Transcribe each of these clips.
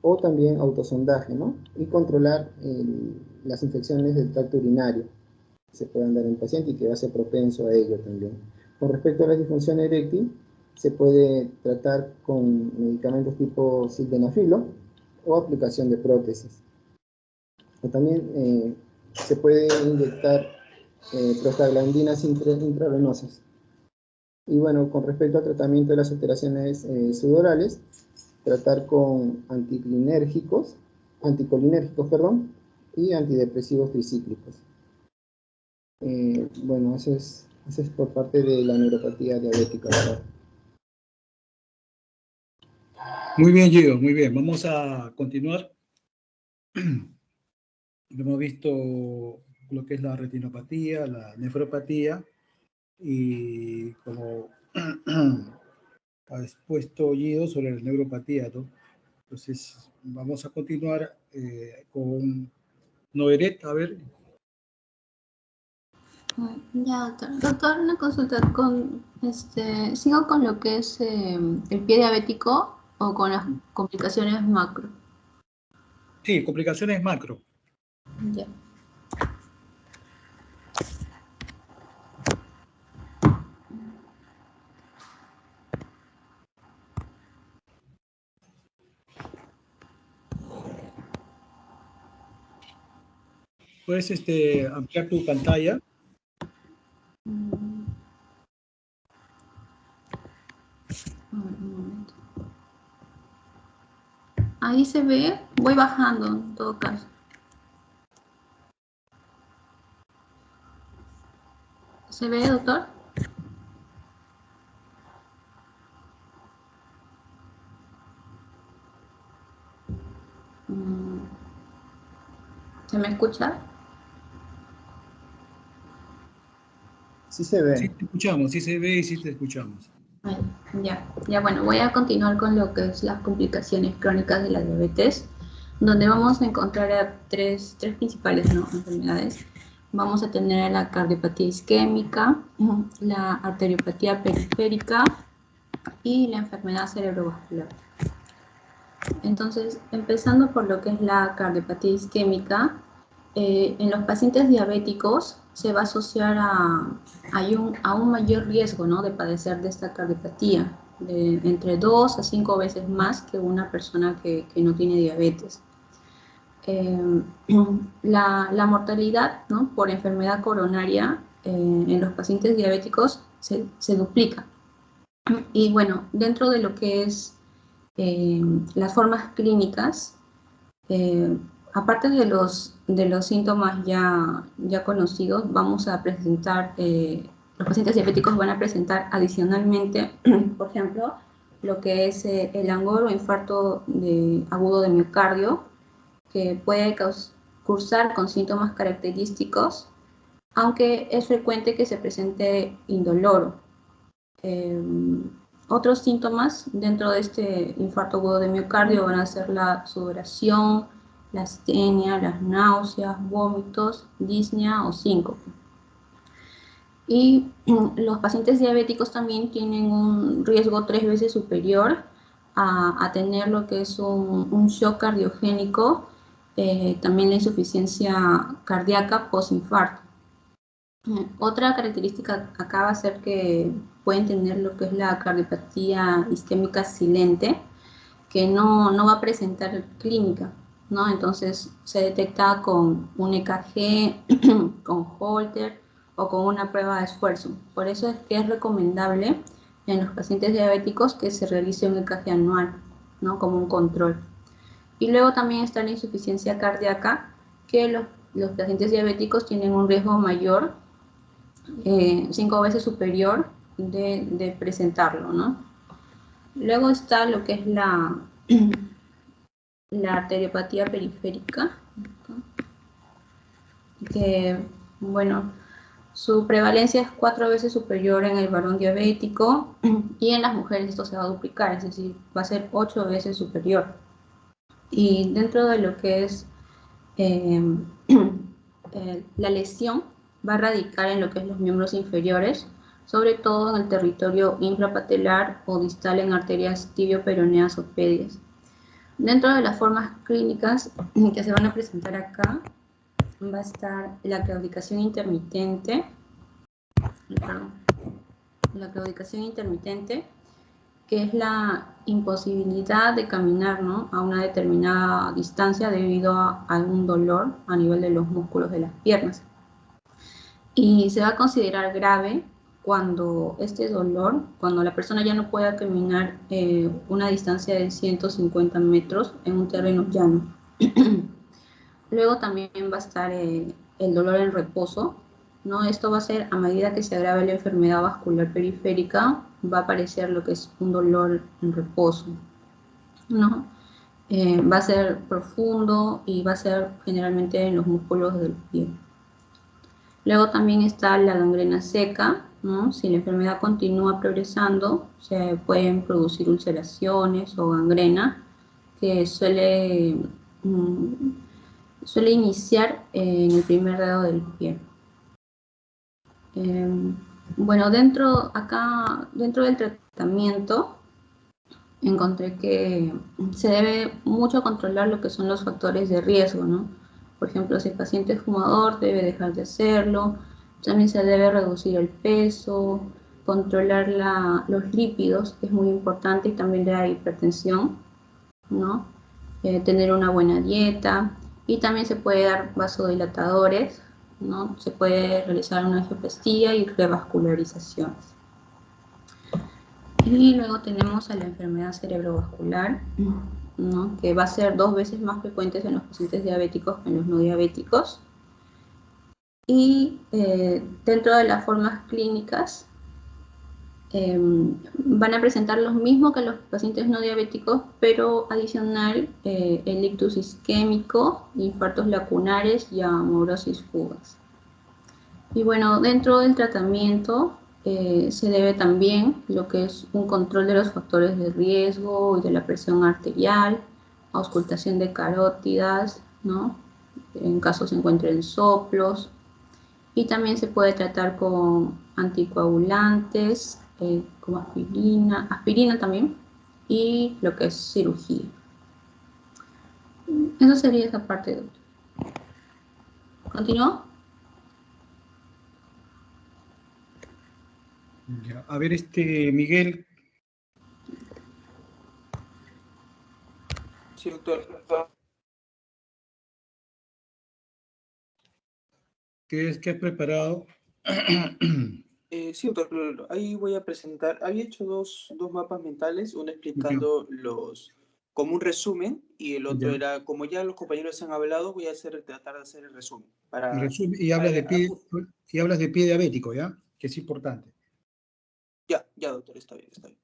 o también autosondaje, ¿no? Y controlar las infecciones del tracto urinario que se puedan dar en el paciente y que va a ser propenso a ello también. Con respecto a la disfunción eréctil, se puede tratar con medicamentos tipo sildenafilo o aplicación de prótesis. O también se puede inyectar prostaglandinas intravenosas. Y bueno, con respecto al tratamiento de las alteraciones sudorales, tratar con anticolinérgicos, perdón, y antidepresivos tricíclicos. Bueno, eso es por parte de la neuropatía diabética, ¿verdad? Muy bien, Gio, muy bien. Vamos a continuar. Hemos visto lo que es la retinopatía, la nefropatía, y como ha expuesto Gio sobre la neuropatía, ¿no? Entonces, vamos a continuar con Noeret, a ver. Ya, doctor, una consulta ¿sigo con lo que es el pie diabético o con las complicaciones macro? Sí, complicaciones macro. Ya. Puedes ampliar tu pantalla. Un momento. Ahí se ve, voy bajando en todo caso. ¿Se ve, doctor? ¿Se me escucha? Sí se ve. Sí te escuchamos, sí se ve y sí te escuchamos. Ya, bueno, voy a continuar con lo que es las complicaciones crónicas de la diabetes, donde vamos a encontrar tres principales, ¿no?, enfermedades. Vamos a tener la cardiopatía isquémica, la arteriopatía periférica y la enfermedad cerebrovascular. Entonces, empezando por lo que es la cardiopatía isquémica, en los pacientes diabéticos se va a asociar a un mayor riesgo, ¿no?, de padecer de esta cardiopatía, entre 2 a 5 veces más que una persona que no tiene diabetes. La mortalidad, ¿no?, por enfermedad coronaria en los pacientes diabéticos se duplica. Y bueno, dentro de lo que es las formas clínicas, aparte de los síntomas ya conocidos, vamos a presentar, los pacientes diabéticos van a presentar adicionalmente, por ejemplo, lo que es el angor o infarto agudo de miocardio, que puede cursar con síntomas característicos, aunque es frecuente que se presente indoloro. Otros síntomas dentro de este infarto agudo de miocardio van a ser la sudoración, la astenia, las náuseas, vómitos, disnea o síncope. Y los pacientes diabéticos también tienen un riesgo 3 veces superior a tener lo que es un shock cardiogénico, también la insuficiencia cardíaca postinfarto. Otra característica acá va a ser que pueden tener lo que es la cardiopatía isquémica silente, que no va a presentar clínica, ¿no? Entonces se detecta con un EKG, con Holter o con una prueba de esfuerzo. Por eso es que es recomendable en los pacientes diabéticos que se realice un EKG anual, ¿no?, como un control. Y luego también está la insuficiencia cardíaca, que los pacientes diabéticos tienen un riesgo mayor, 5 veces superior de presentarlo, ¿no? Luego está lo que es la arteriopatía periférica, que, bueno, su prevalencia es 4 veces superior en el varón diabético y en las mujeres esto se va a duplicar, es decir, va a ser 8 veces superior. Y dentro de lo que es la lesión va a radicar en lo que es los miembros inferiores, sobre todo en el territorio infrapatelar o distal en arterias tibio-peroneas o pedias. Dentro de las formas clínicas que se van a presentar acá, va a estar la claudicación intermitente, que es la imposibilidad de caminar, ¿no?, a una determinada distancia debido a algún dolor a nivel de los músculos de las piernas. Y se va a considerar grave cuando este dolor, cuando la persona ya no pueda caminar una distancia de 150 metros en un terreno llano. Luego también va a estar el dolor en reposo, ¿no? Esto va a ser a medida que se agrave la enfermedad vascular periférica, va a aparecer lo que es un dolor en reposo, ¿no? Va a ser profundo y va a ser generalmente en los músculos del pie. Luego también está la gangrena seca, ¿no? Si la enfermedad continúa progresando, se pueden producir ulceraciones o gangrena, que suele iniciar en el primer dedo del pie. Bueno, dentro del tratamiento, encontré que se debe mucho controlar lo que son los factores de riesgo, ¿no? Por ejemplo, si el paciente es fumador, debe dejar de hacerlo. También se debe reducir el peso, controlar los lípidos, que es muy importante, y también la hipertensión, ¿no? Tener una buena dieta, y también se puede dar vasodilatadores, ¿no? Se puede realizar una angioplastía y revascularizaciones. Y luego tenemos a la enfermedad cerebrovascular, ¿no?, que va a ser 2 veces más frecuente en los pacientes diabéticos que en los no diabéticos. Y dentro de las formas clínicas van a presentar lo mismo que los pacientes no diabéticos, pero adicional el ictus isquémico, infartos lacunares y amaurosis fugaz. Y bueno, dentro del tratamiento se debe también lo que es un control de los factores de riesgo y de la presión arterial, auscultación de carótidas, ¿no?, en caso se encuentren soplos, y también se puede tratar con anticoagulantes, como aspirina también, y lo que es cirugía. Eso sería esa parte, doctor. ¿Continúo? Ya. A ver, Miguel. Sí, doctor. ¿Qué has preparado? Sí, doctor, ahí voy a presentar. Había hecho dos mapas mentales, uno explicando como un resumen, y el otro Ya. era, como ya los compañeros han hablado, voy a tratar de hacer el resumen. Y hablas de pie diabético, ¿ya? Que es importante. Ya, doctor, está bien, está bien.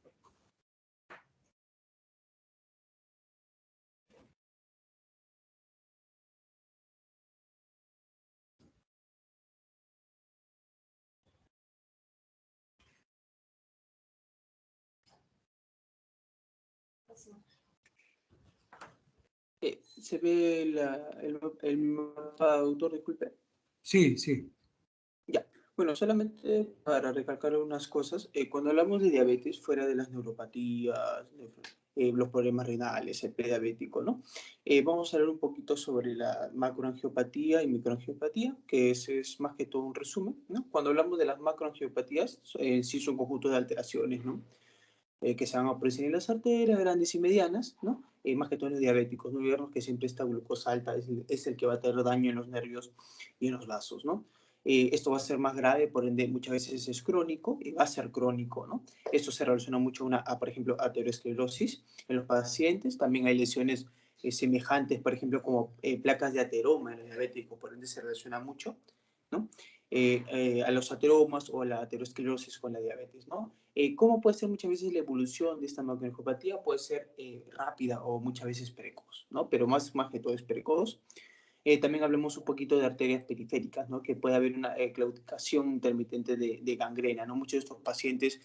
¿Se ve el mapa, doctor? Disculpe. Sí, sí. Ya. Bueno, solamente para recalcar unas cosas, cuando hablamos de diabetes, fuera de las neuropatías, los problemas renales, el prediabético, ¿no? Vamos a hablar un poquito sobre la macroangiopatía y microangiopatía, que ese es más que todo un resumen, ¿no? Cuando hablamos de las macroangiopatías, sí son conjuntos de alteraciones, ¿no?, que se van a aparecer en las arterias grandes y medianas, ¿no? Más que todo en los diabéticos, no olvidarnos que siempre esta glucosa alta es el que va a tener daño en los nervios y en los vasos, ¿no? Esto va a ser más grave, por ende muchas veces es crónico y va a ser crónico, ¿no? Esto se relaciona mucho a, por ejemplo, aterosclerosis en los pacientes. También hay lesiones semejantes, por ejemplo, como placas de ateroma en los diabéticos, por ende se relaciona mucho, ¿no? A los ateromas o a la aterosclerosis con la diabetes, ¿no? ¿Cómo puede ser muchas veces la evolución de esta macroangiopatía? Puede ser rápida o muchas veces precoz, ¿no? Pero más que todo es precoz. También hablemos un poquito de arterias periféricas, ¿no? Que puede haber una claudicación intermitente de gangrena, ¿no? Muchos de estos pacientes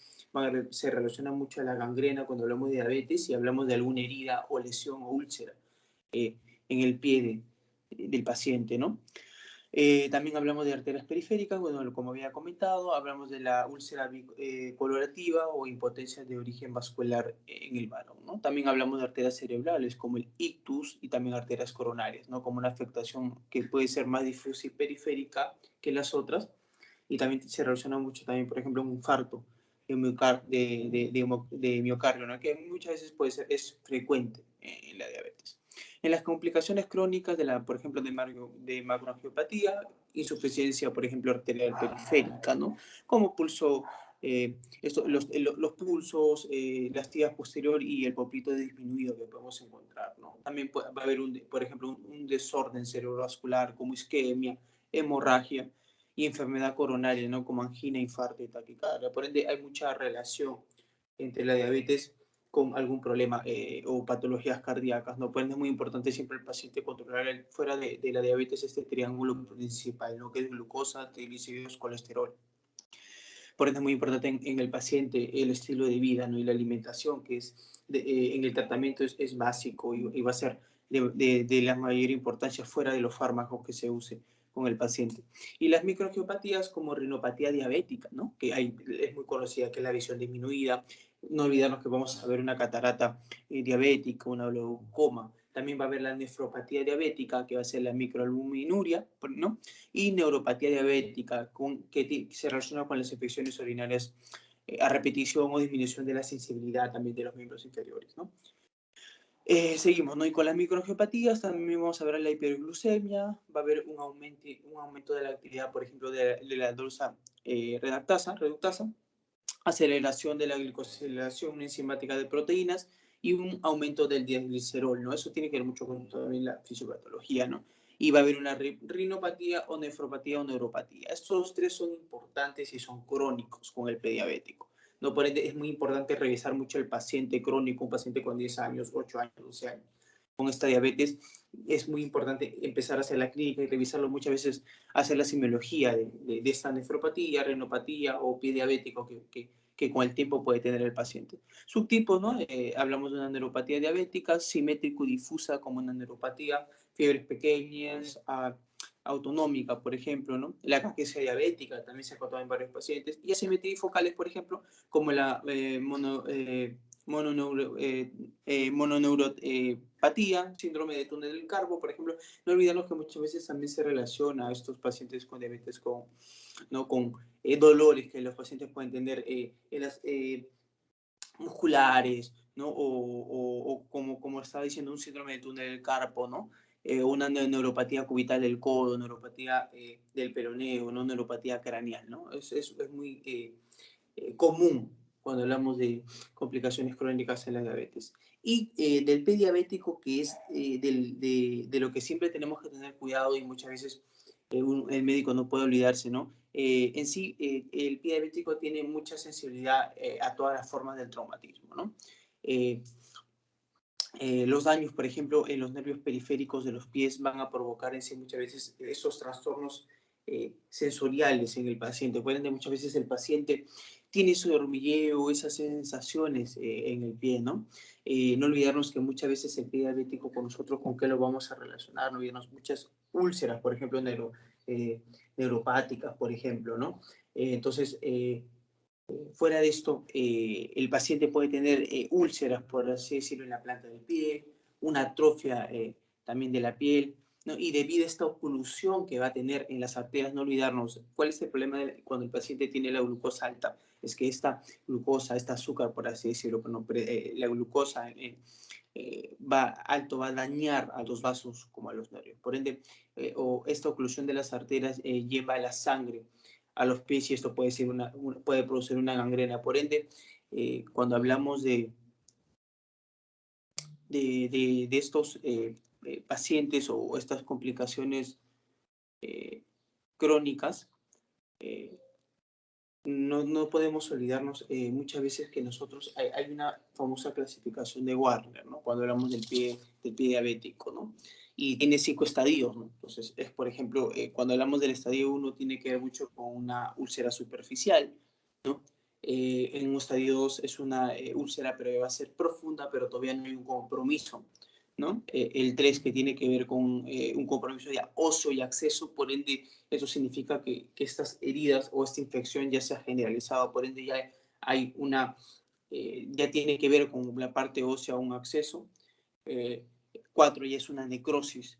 se relacionan mucho a la gangrena cuando hablamos de diabetes y hablamos de alguna herida o lesión o úlcera en el pie del paciente, ¿no? También hablamos de arterias periféricas, bueno, como había comentado, hablamos de la úlcera colorativa o impotencia de origen vascular en el varón, ¿no? También hablamos de arterias cerebrales como el ictus y también arterias coronarias, ¿no? Como una afectación que puede ser más difusa y periférica que las otras, y también se relaciona mucho también, por ejemplo, un infarto de miocardio, ¿no? Que muchas veces puede ser, es frecuente en la diabetes. En las complicaciones crónicas de la, por ejemplo, de macroangiopatía, insuficiencia, por ejemplo, arterial periférica, ¿no? Como pulso, los pulsos, las tibias posterior y el poplito disminuido que podemos encontrar, ¿no? También va a haber, por ejemplo, un desorden cerebrovascular como isquemia, hemorragia y enfermedad coronaria, ¿no? Como angina, infarto y taquicardia. Por ende, hay mucha relación entre la diabetes con algún problema o patologías cardíacas, ¿no? Por ende, es muy importante siempre el paciente controlar fuera de la diabetes este triángulo principal, ¿no? Que es glucosa, triglicéridos, colesterol. Por ende, es muy importante en el paciente el estilo de vida, ¿no? Y la alimentación, que es en el tratamiento es básico y va a ser de la mayor importancia fuera de los fármacos que se use con el paciente. Y las microangiopatías como rinopatía diabética, ¿no? Que es muy conocida, que es la visión disminuida. No olvidarnos que vamos a ver una catarata diabética, una glaucoma. También va a haber la nefropatía diabética, que va a ser la microalbuminuria, ¿no? Y neuropatía diabética, que se relaciona con las infecciones urinarias a repetición o disminución de la sensibilidad también de los miembros inferiores, ¿no? Seguimos, ¿no? Y con las microangiopatías también vamos a ver la hiperglucemia, va a haber un aumento de la actividad, por ejemplo, de la dosa reductasa, aceleración de la glicosilación enzimática de proteínas y un aumento del diacilglicerol, ¿no? Eso tiene que ver mucho con también la fisiopatología, ¿no? Y va a haber una rinopatía o nefropatía o neuropatía. Estos tres son importantes y son crónicos con el prediabético. No, por ende, es muy importante revisar mucho el paciente crónico, un paciente con 10 años, 8 años, 12 años, con esta diabetes. Es muy importante empezar a hacer la clínica y revisarlo muchas veces, hacer la semiología de esta nefropatía, renopatía o pie diabético que con el tiempo puede tener el paciente. Subtipos, ¿no? Hablamos de una neuropatía diabética, simétrico difusa como una neuropatía, fiebres pequeñas, autonómica, por ejemplo, ¿no? La caquesia diabética también se ha encontrado en varios pacientes, y asimetrías focales, por ejemplo, como la mononeuropatía, síndrome de túnel del carpo, por ejemplo. No olvidarnos que muchas veces también se relaciona a estos pacientes con diabetes ¿no? con dolores que los pacientes pueden tener en las musculares, ¿no? O como estaba diciendo, un síndrome de túnel del carpo, ¿no? Una neuropatía cubital del codo, neuropatía del peroneo, ¿no? Neuropatía craneal, ¿no? Es muy común cuando hablamos de complicaciones crónicas en la diabetes. Y del prediabético, que es de lo que siempre tenemos que tener cuidado y muchas veces el médico no puede olvidarse, ¿no? En sí, el pie diabético tiene mucha sensibilidad a todas las formas del traumatismo, ¿no? Los daños, por ejemplo, en los nervios periféricos de los pies van a provocar en sí muchas veces esos trastornos sensoriales en el paciente. Por ende, muchas veces el paciente tiene ese hormigueo, esas sensaciones en el pie, ¿no? No olvidarnos que muchas veces el pie diabético con nosotros, ¿con qué lo vamos a relacionar? No olvidarnos muchas úlceras, por ejemplo, neuropáticas, por ejemplo, ¿no? Entonces, fuera de esto, el paciente puede tener úlceras, por así decirlo, en la planta del pie, una atrofia también de la piel, ¿no? Y debido a esta oclusión que va a tener en las arterias, no olvidarnos, ¿cuál es el problema cuando el paciente tiene la glucosa alta? Es que esta glucosa, este azúcar, por así decirlo, la glucosa va a dañar a los vasos como a los nervios. Por ende, o esta oclusión de las arterias lleva a la sangre a los pies y esto puede producir una gangrena. Por ende, cuando hablamos de estos pacientes o estas complicaciones crónicas, no podemos olvidarnos muchas veces que nosotros hay una famosa clasificación de Warner, ¿no? Cuando hablamos del pie diabético, ¿no? Y tiene 5 estadios, ¿no? Entonces, por ejemplo, cuando hablamos del estadio 1 tiene que ver mucho con una úlcera superficial, ¿no? En un estadio 2 es una úlcera, pero va a ser profunda, pero todavía no hay un compromiso ¿no? El 3 que tiene que ver con un compromiso de óseo y acceso, por ende, eso significa que estas heridas o esta infección ya se ha generalizado, por ende ya hay una, ya tiene que ver con la parte ósea o un acceso. 4 ya es una necrosis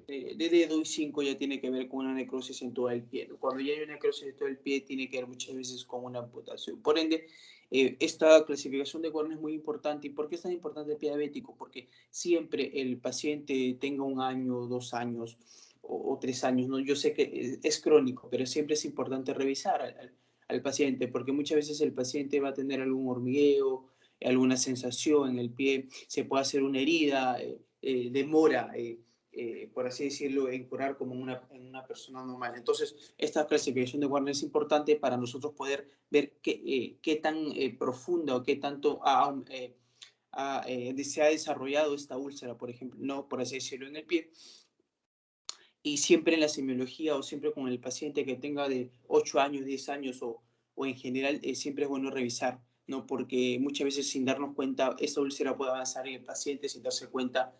de dedo, y 5 ya tiene que ver con una necrosis en todo el pie. Cuando ya hay una necrosis en todo el pie, tiene que ver muchas veces con una amputación. Por ende, esta clasificación de Werner es muy importante. ¿Y por qué es tan importante el pie diabético? Porque siempre el paciente tenga 1 año, 2 años o 3 años, ¿no? Yo sé que es crónico, pero siempre es importante revisar al paciente, porque muchas veces el paciente va a tener algún hormigueo, alguna sensación en el pie, se puede hacer una herida, demora, por así decirlo, en curar como en una persona normal. Entonces, esta clasificación de Werner es importante para nosotros poder ver qué tan profunda o qué tanto se ha desarrollado esta úlcera, por ejemplo, no, por así decirlo, en el pie. Y siempre en la semiología o siempre con el paciente que tenga de 8 años, 10 años o en general, siempre es bueno revisar, ¿no? Porque muchas veces sin darnos cuenta, esta úlcera puede avanzar en el paciente, sin darse cuenta,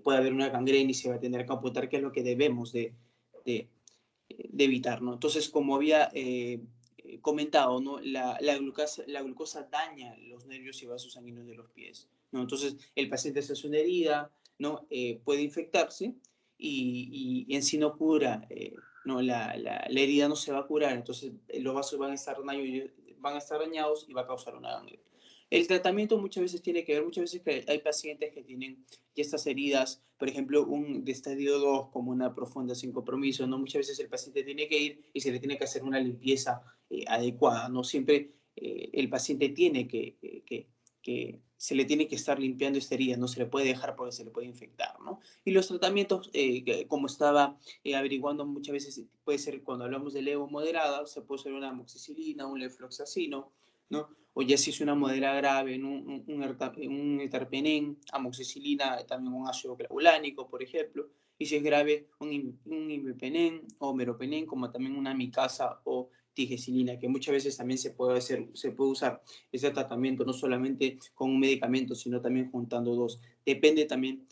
puede haber una gangrena y se va a tener que amputar, que es lo que debemos de evitar, ¿no? Entonces, como había comentado, ¿no? La glucosa daña los nervios y vasos sanguíneos de los pies, ¿no? Entonces, el paciente se hace una herida, ¿no? Puede infectarse y en sí no cura, no, la herida no se va a curar, entonces los vasos van a estar dañados y va a causar una gangrena. El tratamiento muchas veces tiene que ver, muchas veces que hay pacientes que tienen ya estas heridas, por ejemplo, de estadio 2, como una profunda sin compromiso, ¿no? Muchas veces el paciente tiene que ir y se le tiene que hacer una limpieza adecuada, ¿no? Siempre el paciente tiene que se le tiene que estar limpiando esta herida, no se le puede dejar porque se le puede infectar, ¿no? Y los tratamientos, como estaba averiguando muchas veces, puede ser cuando hablamos de levo moderada, se puede ser una amoxicilina, un lefloxacino, ¿no? O ya si es una modera grave, un ertapenem, amoxicilina, también un ácido clavulánico, por ejemplo. Y si es grave, un imipenem o meropenem, como también una amicasa o tigesilina, que muchas veces también se puede usar ese tratamiento no solamente con un medicamento, sino también juntando dos. Depende también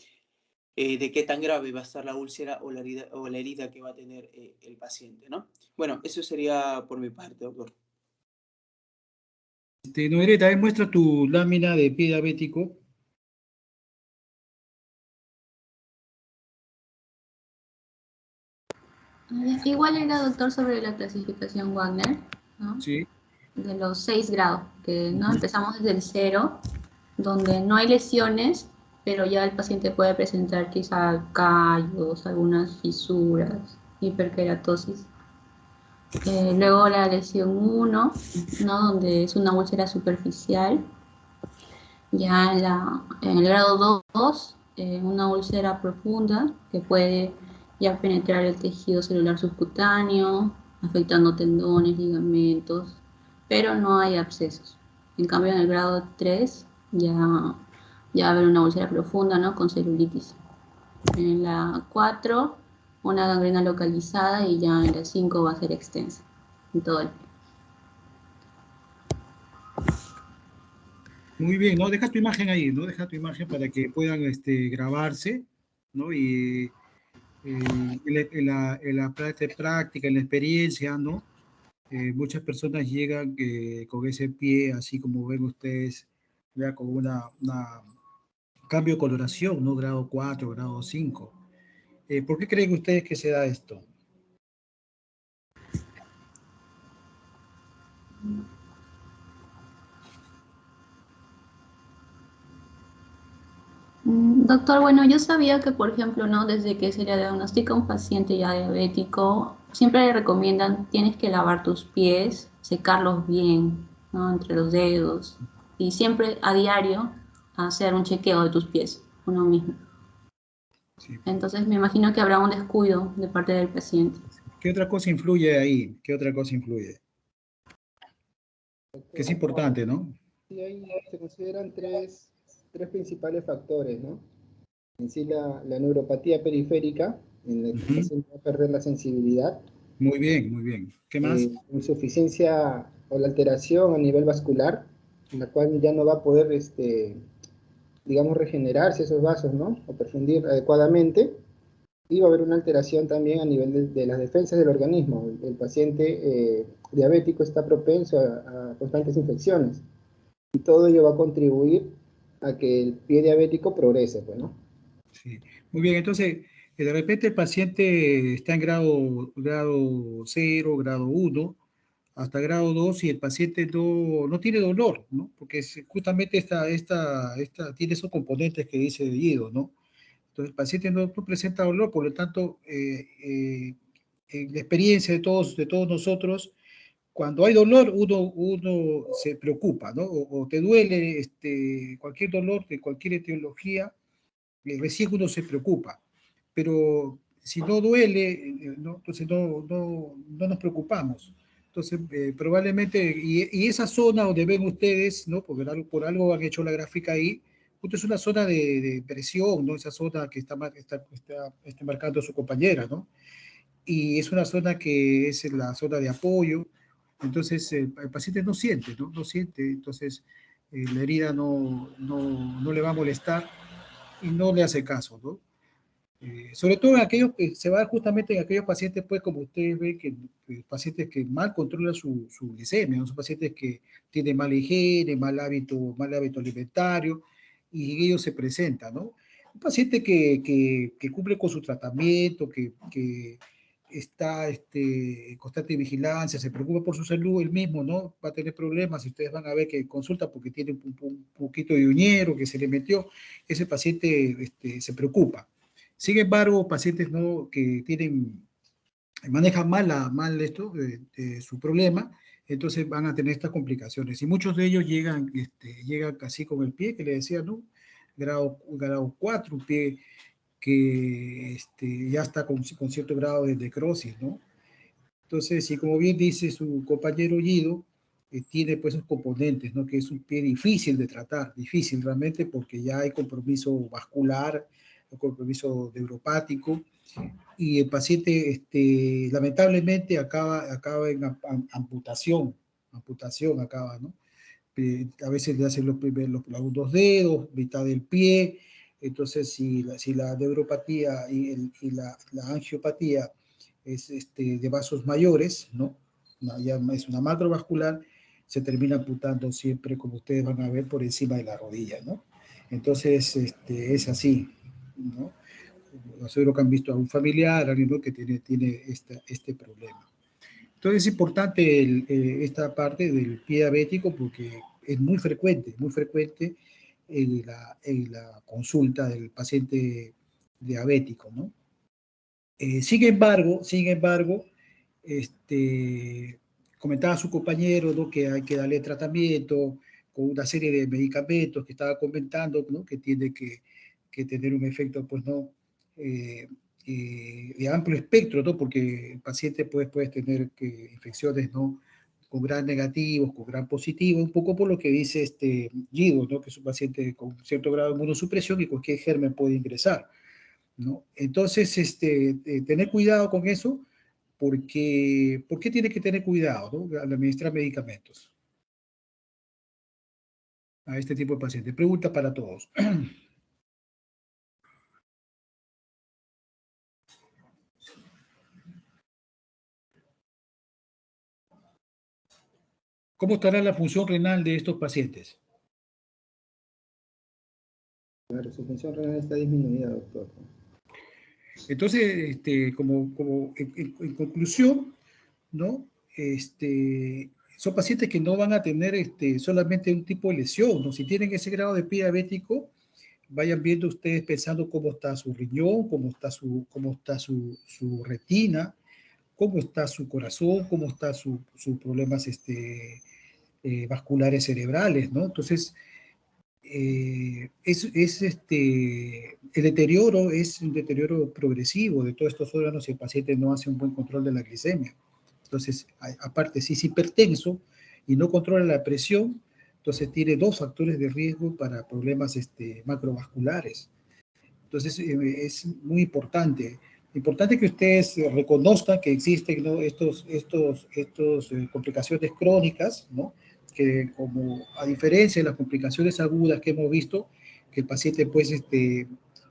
de qué tan grave va a estar la úlcera o la herida que va a tener el paciente, ¿no? Bueno, eso sería por mi parte, doctor. Noelia, también muestra tu lámina de pie diabético. Igual era, doctor, sobre la clasificación Wagner, ¿no? Sí. De los 6 grados, que no empezamos desde el 0, donde no hay lesiones, pero ya el paciente puede presentar quizá callos, algunas fisuras, hiperkeratosis. Luego la lesión 1, ¿no? Donde es una úlcera superficial. Ya en el grado 2, una úlcera profunda que puede ya penetrar el tejido celular subcutáneo, afectando tendones, ligamentos, pero no hay abscesos. En cambio, en el grado 3 ya va a haber una úlcera profunda, ¿no? Con celulitis. En la 4, una gangrena localizada, y ya en la 5 va a ser extensa en todo el pie. Muy bien, ¿no? Deja tu imagen ahí, ¿no? Deja tu imagen para que puedan grabarse, ¿no? Y en la práctica, en la experiencia, ¿no? Muchas personas llegan con ese pie, así como ven ustedes, ya con una cambio de coloración, ¿no? Grado 4, grado 5. ¿Por qué creen ustedes que se da esto? Doctor, bueno, yo sabía que, por ejemplo, ¿no? Desde que se le diagnostica a un paciente ya diabético, siempre le recomiendan, tienes que lavar tus pies, secarlos bien, ¿no? Entre los dedos, y siempre a diario hacer un chequeo de tus pies, uno mismo. Sí. Entonces me imagino que habrá un descuido de parte del paciente. ¿Qué otra cosa influye ahí? ¿Qué otra cosa influye? Que es importante, ¿no? Sí, ahí se consideran tres principales factores, ¿no? En sí la neuropatía periférica, en la que el paciente va a perder la sensibilidad. Muy bien, muy bien. ¿Qué más? Insuficiencia o la alteración a nivel vascular, en la cual ya no va a poder digamos, regenerarse esos vasos, ¿no? O perfundir adecuadamente, y va a haber una alteración también a nivel de las defensas del organismo. El paciente diabético está propenso a constantes infecciones, y todo ello va a contribuir a que el pie diabético progrese, pues, ¿no? Sí. Muy bien, entonces, de repente el paciente está en grado 0, grado 1, hasta grado 2 y el paciente no tiene dolor, ¿no? Porque justamente tiene esos componentes que dice Guido, ¿no? Entonces el paciente no presenta dolor, por lo tanto, en la experiencia de todos nosotros, cuando hay dolor, uno se preocupa, ¿no? O te duele cualquier dolor de cualquier etiología, recién uno se preocupa. Pero si no duele, ¿no? Entonces no nos preocupamos. Entonces, probablemente, y esa zona donde ven ustedes, ¿no? Porque por algo han hecho la gráfica ahí, justo es una zona de presión, ¿no? Esa zona que está marcando su compañera, ¿no? Y es una zona que es la zona de apoyo. Entonces, el paciente no siente, ¿no? No siente, entonces la herida no le va a molestar y no le hace caso, ¿no? Sobre todo en aquellos que se va justamente en aquellos pacientes, pues como ustedes ven, que pacientes que mal controlan su glicemia, ¿no? Son pacientes que tienen mala higiene, mal hábito alimentario, y ellos se presentan, ¿no? Un paciente que cumple con su tratamiento, que está en constante vigilancia, se preocupa por su salud, él mismo, ¿no? Va a tener problemas, y ustedes van a ver que consulta porque tiene un poquito de uñero que se le metió, ese paciente se preocupa. Sin embargo, pacientes ¿no? que manejan mal su problema, entonces van a tener estas complicaciones. Y muchos de ellos llegan casi con el pie, que le decía, ¿no? Grado 4, un pie que ya está con cierto grado de necrosis, ¿no? Entonces, y como bien dice su compañero Guido, tiene pues esos componentes, ¿no? Que es un pie difícil de tratar, difícil realmente porque ya hay compromiso vascular, un compromiso neuropático, y el paciente lamentablemente acaba en amputación acaba, ¿no? A veces le hacen los dos dedos, mitad del pie. Entonces si la neuropatía y la angiopatía es de vasos mayores, ¿no? Ya es una macrovascular, se termina amputando siempre, como ustedes van a ver, por encima de la rodilla, ¿no? Entonces es así, ¿no? Seguro que han visto a un familiar, alguien, ¿no? Que tiene este problema. Entonces es importante esta parte del pie diabético porque es muy frecuente en la consulta del paciente diabético, ¿no? Sin embargo, comentaba su compañero, ¿no? Que hay que darle tratamiento con una serie de medicamentos que estaba comentando, ¿no? Que tiene que tener un efecto, pues, ¿no? Eh, de amplio espectro, ¿no? Porque el paciente puede tener infecciones, ¿no? Con gran negativos, con gran positivo, un poco por lo que dice Guido, ¿no? Que es un paciente con cierto grado de inmunosupresión y cualquier germen puede ingresar, ¿no? Entonces, tener cuidado con eso, porque ¿por qué tiene que tener cuidado, ¿no? Al administrar medicamentos a este tipo de pacientes? Pregunta para todos. ¿Cómo estará la función renal de estos pacientes? Claro, su función renal está disminuida, doctor. Entonces, como en conclusión, ¿no? Son pacientes que no van a tener solamente un tipo de lesión, ¿no? Si tienen ese grado de pie diabético, vayan viendo ustedes pensando cómo está su riñón, cómo está su retina, cómo está su corazón, cómo está sus problemas vasculares cerebrales, ¿no? Entonces, el deterioro es un deterioro progresivo de todos estos órganos si el paciente no hace un buen control de la glicemia. Entonces, aparte, si es hipertenso y no controla la presión, entonces tiene dos factores de riesgo para problemas macrovasculares. Entonces, es muy importante. Importante que ustedes reconozcan que existen, ¿no? estos complicaciones crónicas, ¿no? Que como a diferencia de las complicaciones agudas que hemos visto, que el paciente pues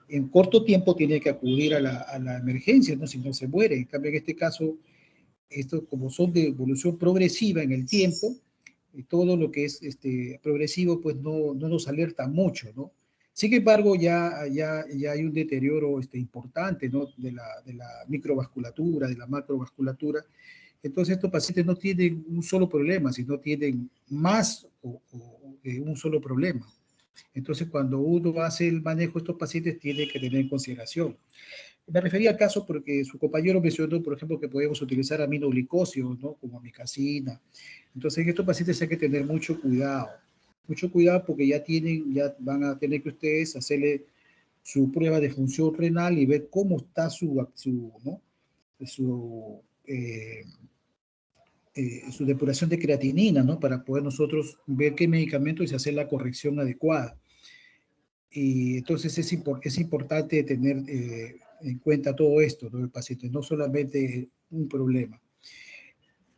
en corto tiempo tiene que acudir a la emergencia, ¿no? Si no se muere. En cambio, en este caso, estos como son de evolución progresiva en el tiempo, todo lo que es progresivo pues no nos alerta mucho, ¿no? Sin embargo, ya hay un deterioro importante, ¿no? de la microvasculatura, de la macrovasculatura. Entonces estos pacientes no tienen un solo problema, sino tienen más un solo problema. Entonces cuando uno hace el manejo de estos pacientes tiene que tener en consideración. Me refería al caso porque su compañero mencionó, por ejemplo, que podemos utilizar aminoglicosios, ¿no? Como amicacina. Entonces, en estos pacientes hay que tener mucho cuidado porque ya van a tener que ustedes hacerle su prueba de función renal y ver cómo está su depuración de creatinina, ¿no? Para poder nosotros ver qué medicamento y hacer la corrección adecuada. Y entonces es importante tener en cuenta todo esto, ¿no? El paciente, no solamente un problema.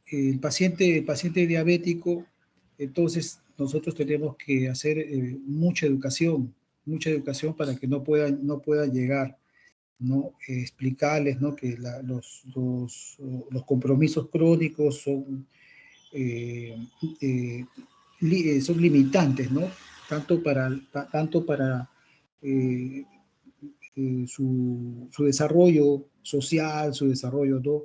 El paciente diabético, entonces nosotros tenemos que hacer mucha educación para que no puedan llegar, ¿no? Explicarles, ¿no? Que los compromisos crónicos son son limitantes, ¿no? Tanto para eh, su desarrollo social, su desarrollo, ¿no?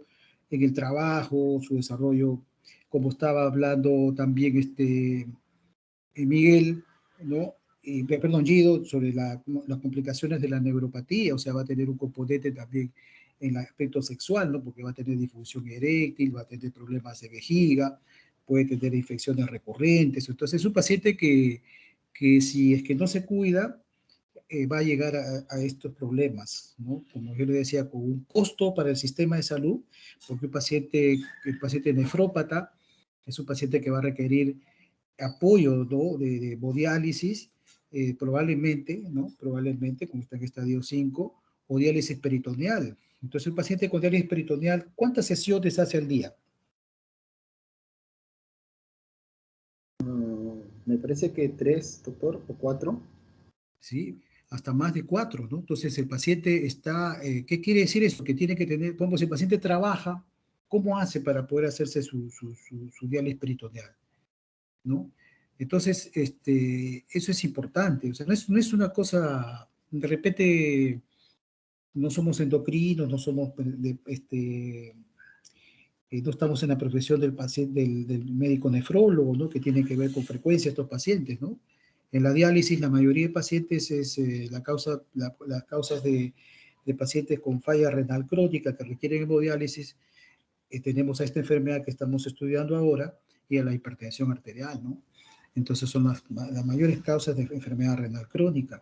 En el trabajo, su desarrollo, como estaba hablando también Miguel, ¿no? Perdón, Guido, sobre las complicaciones de la neuropatía, o sea, va a tener un componente también en el aspecto sexual, ¿no? Porque va a tener disfunción eréctil, va a tener problemas de vejiga, puede tener infecciones recurrentes. Entonces, es un paciente que si es que no se cuida, va a llegar a estos problemas, ¿no? Como yo le decía, con un costo para el sistema de salud, porque el paciente nefrópata es un paciente que va a requerir apoyo, ¿no? de hemodiálisis, probablemente, ¿no? Probablemente, como está en estadio 5, o diálisis peritoneal. Entonces, el paciente con diálisis peritoneal, ¿cuántas sesiones hace al día? Me parece que 3, doctor, o 4. ¿Sí? Hasta más de 4, ¿no? Entonces el paciente está, ¿qué quiere decir eso? Que tiene que tener, como si el paciente trabaja, ¿cómo hace para poder hacerse su diálisis peritoneal? ¿No? Entonces, eso es importante, o sea, no es una cosa, de repente no somos endocrinos, no somos, no estamos en la profesión del paciente, del médico nefrólogo, ¿no? Que tiene que ver con frecuencia estos pacientes, ¿no? En la diálisis, la mayoría de pacientes es las causas de pacientes con falla renal crónica que requieren hemodiálisis. Tenemos a esta enfermedad que estamos estudiando ahora y a la hipertensión arterial, ¿no? Entonces son las mayores causas de enfermedad renal crónica.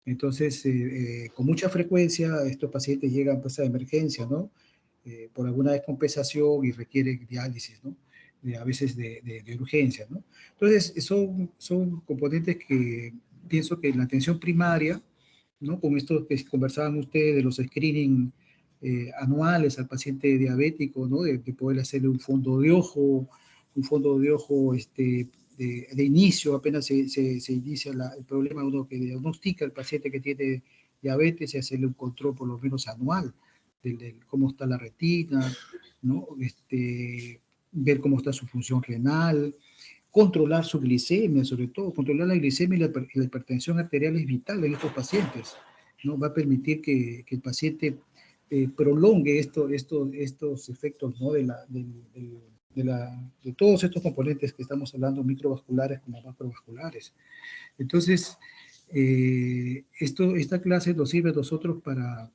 Entonces, con mucha frecuencia estos pacientes llegan pues, a emergencia, ¿no? Por alguna descompensación y requieren diálisis, ¿no? A veces de urgencia, ¿no? Entonces, son componentes que pienso que en la atención primaria, ¿no? Con esto que conversaban ustedes de los screening anuales al paciente diabético, ¿no? De poder hacerle un fondo de ojo, de inicio, apenas se inicia el problema, uno que diagnostica al paciente que tiene diabetes y hacerle un control por lo menos anual de cómo está la retina, ¿no? Ver cómo está su función renal, controlar su glicemia, sobre todo, controlar la glicemia y la hipertensión arterial es vital en estos pacientes, ¿no? Va a permitir que el paciente prolongue estos efectos, ¿no? De todos estos componentes que estamos hablando, microvasculares como macrovasculares. Entonces, esta clase nos sirve a nosotros para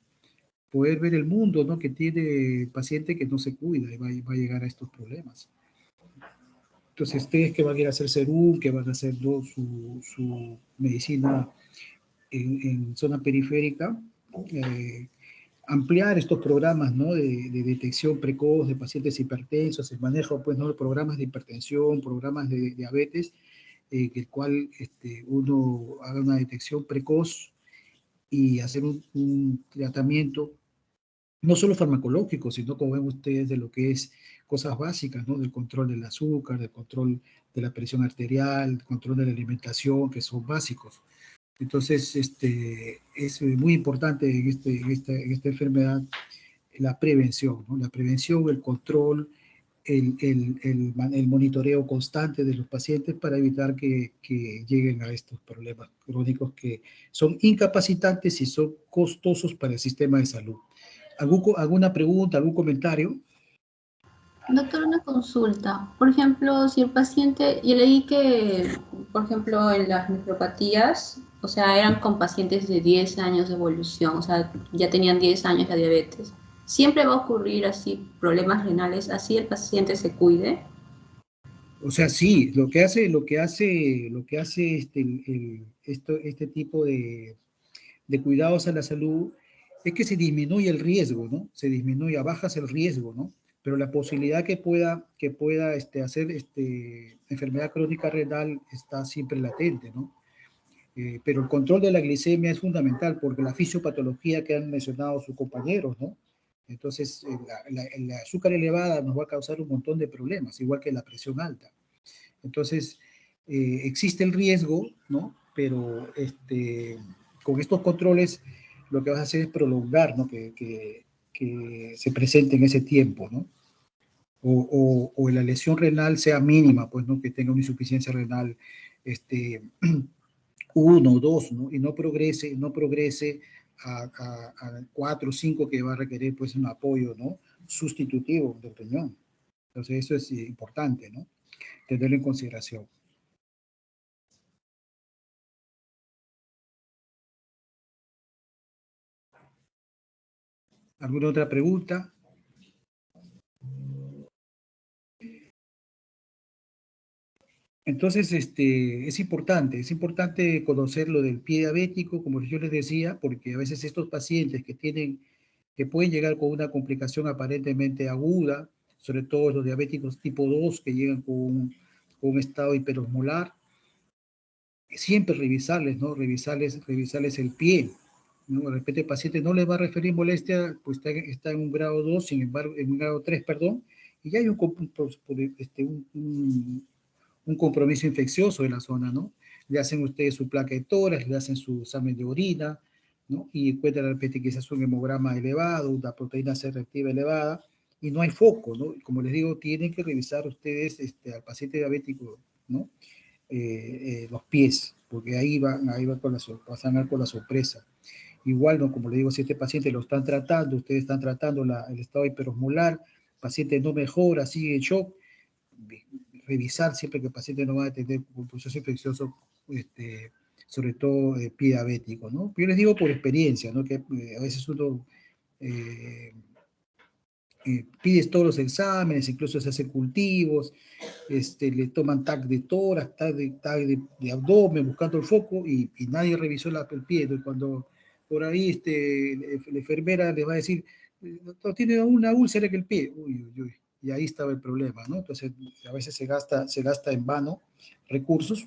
poder ver el mundo, ¿no? Que tiene el paciente que no se cuida y va a llegar a estos problemas. Entonces, ustedes que van a ir a hacer serum, que van a hacer, ¿no? su medicina en zona periférica, ampliar estos programas, ¿no? de detección precoz de pacientes hipertensos, el manejo pues, ¿no? de programas de hipertensión, programas de diabetes, el cual uno haga una detección precoz y hacer un tratamiento no solo farmacológico, sino como ven ustedes de lo que es cosas básicas, ¿no? Del control del azúcar, del control de la presión arterial, del control de la alimentación, que son básicos. Entonces, es muy importante en esta enfermedad la prevención, ¿no? La prevención, el control, el monitoreo constante de los pacientes para evitar que lleguen a estos problemas crónicos que son incapacitantes y son costosos para el sistema de salud. ¿Alguna pregunta, algún comentario? Doctor, una consulta. Por ejemplo, si el paciente, yo leí que, por ejemplo, en las nefropatías, o sea, eran con pacientes de 10 años de evolución, o sea, ya tenían 10 años la diabetes. ¿Siempre va a ocurrir así problemas renales, así el paciente se cuide? O sea, sí, lo que hace este tipo de cuidados a la salud es que se disminuye el riesgo, ¿no? Se disminuye, bajas el riesgo, ¿no? Pero la posibilidad que pueda hacer enfermedad crónica renal está siempre latente, ¿no? Pero el control de la glicemia es fundamental porque la fisiopatología que han mencionado sus compañeros, ¿no? Entonces, el azúcar elevada nos va a causar un montón de problemas, igual que la presión alta. Entonces, existe el riesgo, ¿no? Pero con estos controles lo que vas a hacer es prolongar, ¿no? Que se presente en ese tiempo, ¿no? O la lesión renal sea mínima, pues, ¿no? Que tenga una insuficiencia renal, 1 o 2, ¿no? Y no progrese a 4 o 5 que va a requerir, pues, un apoyo, ¿no? Sustitutivo del riñón. Entonces, eso es importante, ¿no? Tenerlo en consideración. ¿Alguna otra pregunta? Entonces, es importante conocer lo del pie diabético, como yo les decía, porque a veces estos pacientes que pueden llegar con una complicación aparentemente aguda, sobre todo los diabéticos tipo 2 que llegan con un estado hiperosmolar, siempre revisarles, ¿no? Revisarles el pie, ¿no? De repente el paciente no le va a referir molestia, pues está en un grado 2, sin embargo, en un grado 3, perdón, y ya hay un compromiso infeccioso en la zona, ¿no? Le hacen ustedes su placa de tórax, le hacen su examen de orina, ¿no? Y encuentran de repente quizás un hemograma elevado, una proteína C reactiva elevada, y no hay foco, ¿no? Como les digo, tienen que revisar ustedes al paciente diabético, ¿no? Los pies, porque ahí van pasan con la sorpresa. Igual, ¿no? Como le digo, si este paciente lo están tratando, ustedes están tratando el estado hiperosmolar, el paciente no mejora, sigue en shock, revisar siempre que el paciente no va a tener un proceso infeccioso, sobre todo pie diabético, ¿no? Yo les digo por experiencia, ¿no? Que a veces uno pides todos los exámenes, incluso se hacen cultivos, le toman TAC de tórax, TAC de abdomen, buscando el foco, y nadie revisó el pie. Entonces, cuando por ahí la enfermera les va a decir, no, tiene una úlcera que el pie, uy, uy, uy, y ahí estaba el problema, ¿no? Entonces, a veces se gasta en vano recursos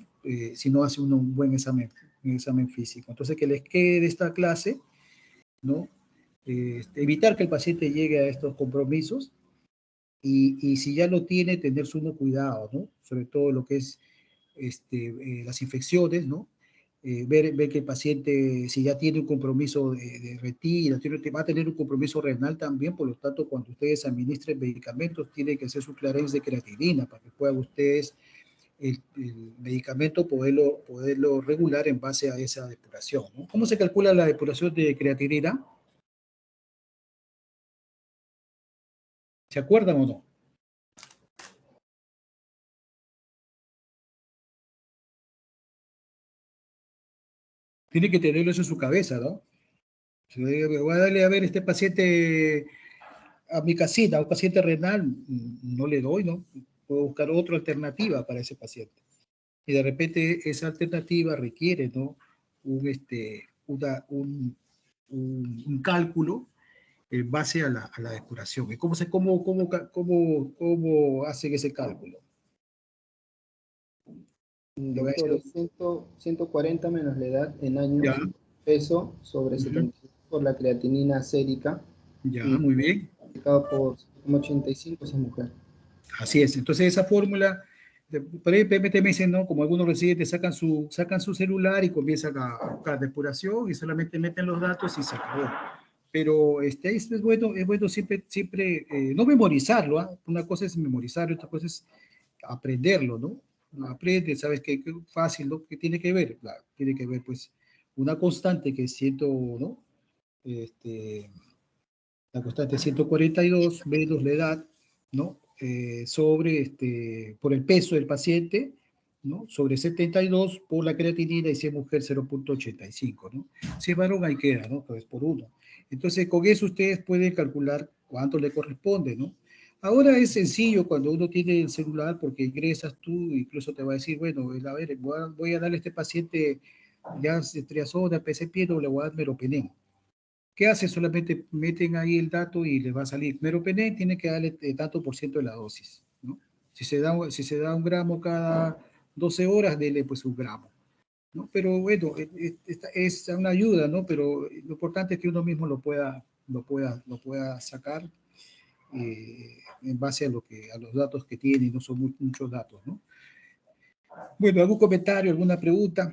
si no hace uno un buen examen físico. Entonces, que les quede de esta clase, ¿no? Evitar que el paciente llegue a estos compromisos y si ya lo tiene, tener sumo cuidado, ¿no? Sobre todo lo que es las infecciones, ¿no? Ver que el paciente, si ya tiene un compromiso de retina, va a tener un compromiso renal también, por lo tanto, cuando ustedes administren medicamentos, tienen que hacer su clearance de creatinina para que puedan ustedes el medicamento poderlo regular en base a esa depuración, ¿no? ¿Cómo se calcula la depuración de creatinina? ¿Se acuerdan o no? Tiene que tenerlo eso en su cabeza, ¿no? Voy a darle a ver este paciente a mi casita, a un paciente renal, no le doy, ¿no? Puedo buscar otra alternativa para ese paciente. Y de repente esa alternativa requiere, ¿no? Un cálculo en base a la depuración. ¿Y cómo hacen ese cálculo? Doctor, es 140 menos la edad en años, Ya, peso sobre 75 por la creatinina sérica ya, y muy bien. multiplicado por 85 esa mujer. Así es. Entonces esa fórmula Por ahí PMT me dicen, ¿no? Como algunos residentes sacan su celular y comienzan a buscar depuración y solamente meten los datos y se acabó. Pero es bueno siempre no memorizarlo, ¿ah? Una cosa es memorizarlo, otra cosa es aprenderlo, ¿no? Aprende, sabes que fácil, ¿no? ¿Qué tiene que ver? Claro, tiene que ver, pues, una constante que es 100, ¿no? Este, la constante 142 menos la edad, ¿no? Sobre, por el peso del paciente, ¿no? Sobre 72 por la creatinina y si es mujer 0,85, ¿no? Si es varón ahí queda, ¿no? Entonces por uno. Entonces con eso ustedes pueden calcular cuánto le corresponde, ¿no? Ahora es sencillo cuando uno tiene el celular porque ingresas tú, incluso te va a decir, bueno, a ver, voy a darle a este paciente ya triazona, PCP, le voy a dar meropenem. ¿Qué hace? Solamente meten ahí el dato y les va a salir. Meropenem tiene que darle tanto por ciento de la dosis, ¿no? Si se da un gramo cada 12 horas, dele pues un gramo, ¿no? Pero bueno, es una ayuda, ¿no? Pero lo importante es que uno mismo lo pueda sacar en base a los datos que tiene, y no son muchos datos, ¿no? Bueno, ¿algún comentario, alguna pregunta?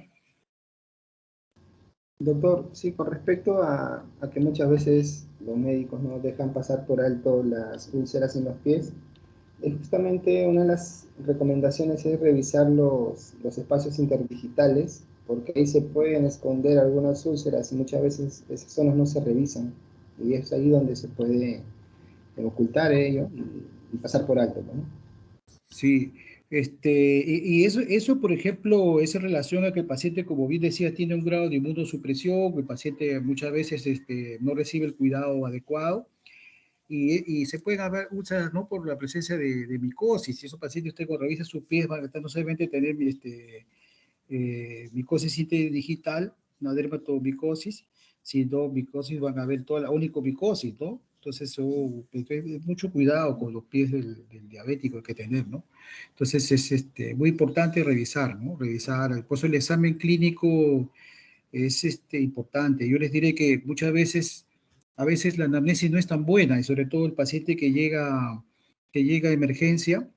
Doctor, sí, con respecto a que muchas veces los médicos no dejan pasar por alto las úlceras en los pies, justamente una de las recomendaciones es revisar los espacios interdigitales, porque ahí se pueden esconder algunas úlceras y muchas veces esas zonas no se revisan. Y es ahí donde se puede ocultar ello y pasar por alto, ¿no? Sí, y eso, por ejemplo, es en relación a que el paciente, como bien decía, tiene un grado de inmunosupresión, el paciente muchas veces no recibe el cuidado adecuado y se pueden haber úlceras no por la presencia de micosis. Si esos pacientes usted cuando revisa sus pies van a no solamente tener micosis interdigital, una dermatomicosis, sino micosis van a ver toda la onicomicosis, ¿no? Entonces, mucho cuidado con los pies del diabético hay que tener, ¿no? Entonces, es muy importante revisar, ¿no? Revisar, por eso el examen clínico es importante. Yo les diré que muchas veces, a veces la anamnesis no es tan buena, y sobre todo el paciente que llega a emergencia,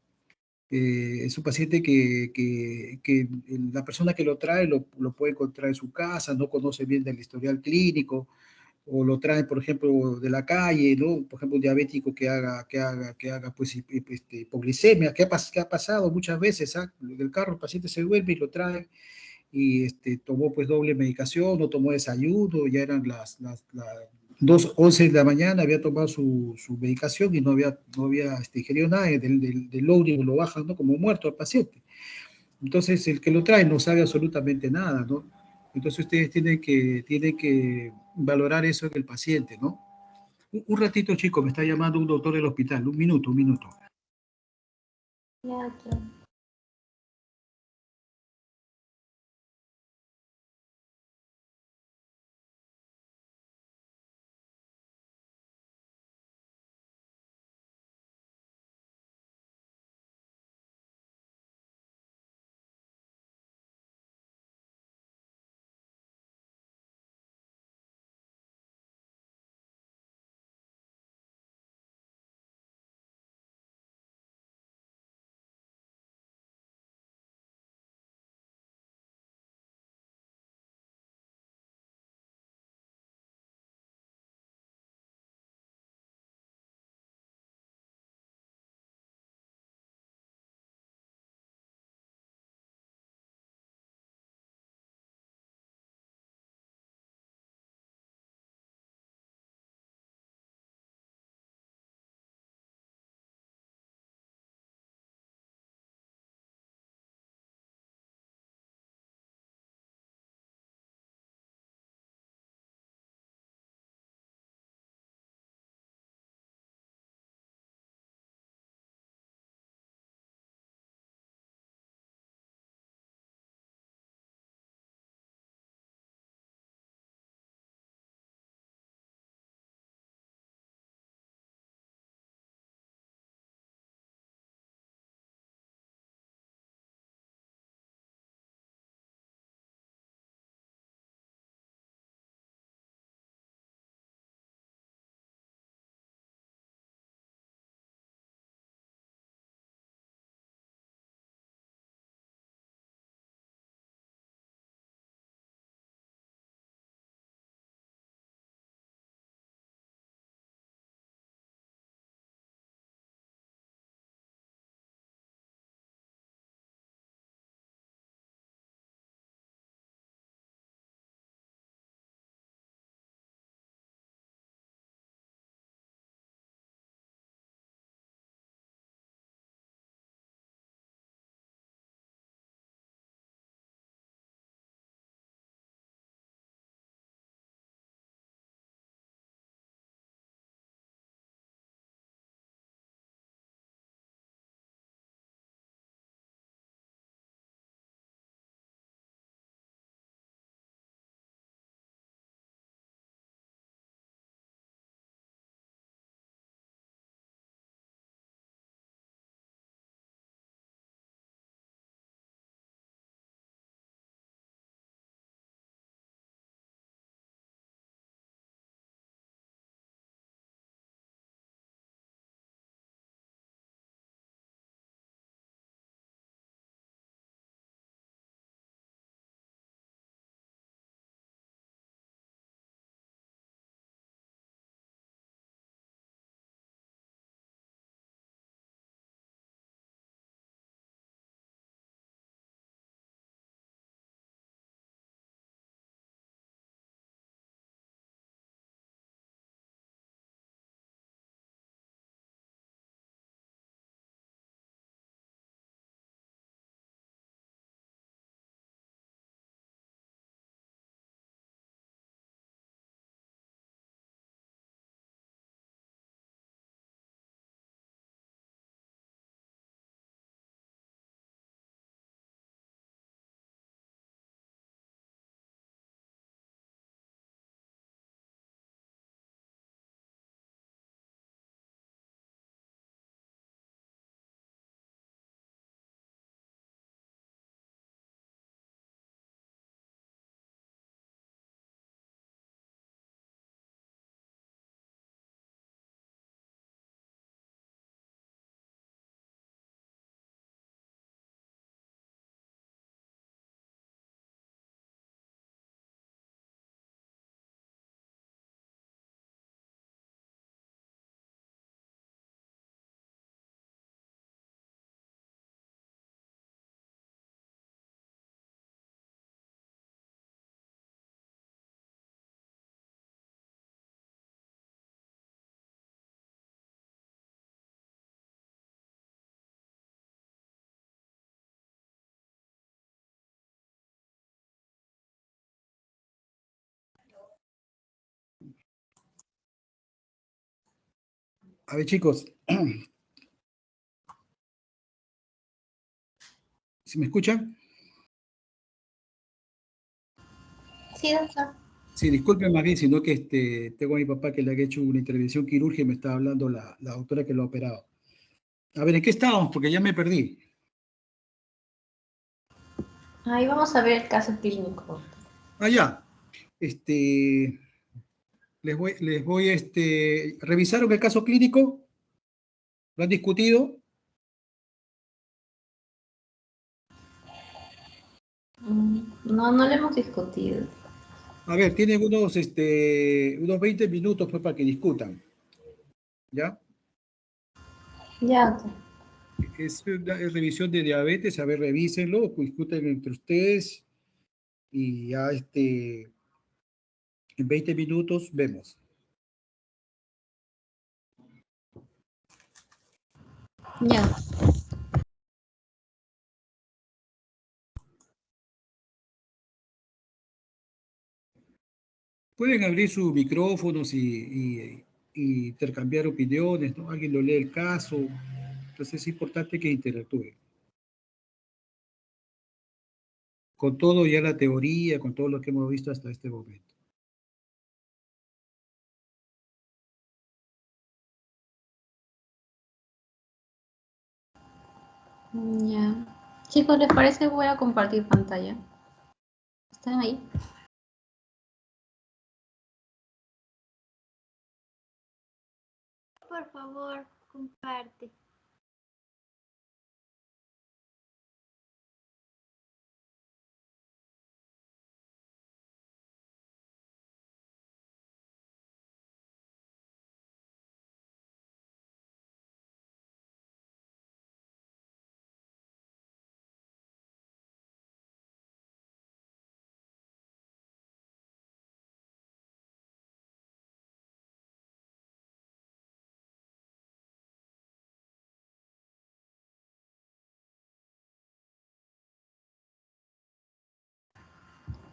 es un paciente que la persona que lo trae lo puede encontrar en su casa, no conoce bien del historial clínico, o lo trae, por ejemplo, de la calle, ¿no? Por ejemplo, un diabético que haga pues, hipoglicemia, ¿qué ha pasado muchas veces? ¿Ah? Del carro el paciente se duerme y lo trae, y tomó pues doble medicación, no tomó desayuno, ya eran las 2:11 de la mañana, había tomado su medicación y no había ingerido nada, del loading lo bajan, ¿no? Como muerto al paciente. Entonces el que lo trae no sabe absolutamente nada, ¿no? Entonces ustedes tienen que valorar eso en el paciente, ¿no? Un ratito, chico, me está llamando un doctor del hospital, un minuto, un minuto. Ya, A ver, chicos. ¿Se me escuchan? Sí, doctor. Sí, disculpen más bien, sino que tengo a mi papá que le ha hecho una intervención quirúrgica y me está hablando la doctora que lo ha operado. A ver, ¿en qué estábamos? Porque ya me perdí. Ahí vamos a ver el caso clínico. Ah, ya. ¿Revisaron el caso clínico? ¿Lo han discutido? No, no lo hemos discutido. A ver, tienen unos 20 minutos pues, para que discutan. ¿Ya? Ya, doctor. Es revisión de diabetes, a ver, revísenlo, discuten entre ustedes y ya en 20 minutos vemos. Ya. Pueden abrir sus micrófonos y intercambiar opiniones, ¿no? Alguien lo lee el caso, entonces es importante que interactúen. Con todo ya la teoría, con todo lo que hemos visto hasta este momento. Ya. Chicos, ¿les parece? Voy a compartir pantalla. ¿Están ahí? Por favor, comparte.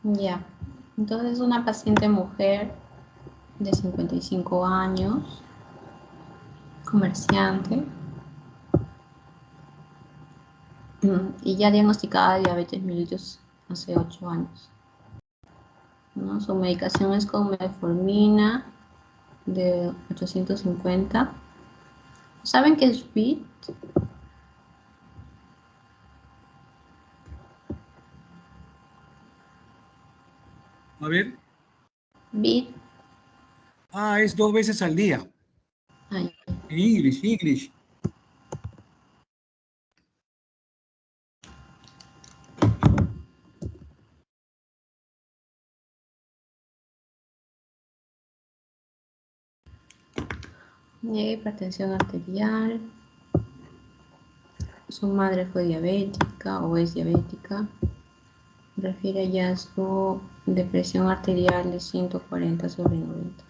Ya. Entonces, una paciente mujer de 55 años, comerciante, y ya diagnosticada de diabetes mellitus hace 8 años. ¿No? Su medicación es con metformina de 850. ¿Saben qué es BIT? A ver. BIT. Ah, es 2 veces al día. Ay. English. Hipertensión arterial. Su madre fue diabética o es diabética. Refiere hallazgo de presión arterial de 140/90.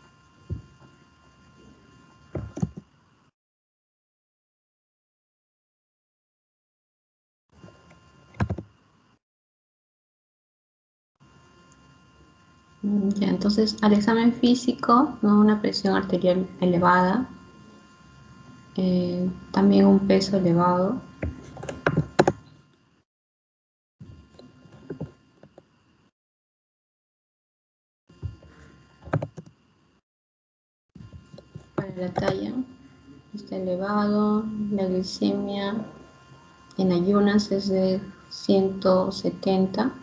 Ya, entonces al examen físico, ¿no? Una presión arterial elevada, también un peso elevado. Para la talla está elevado, la glicemia en ayunas es de 170,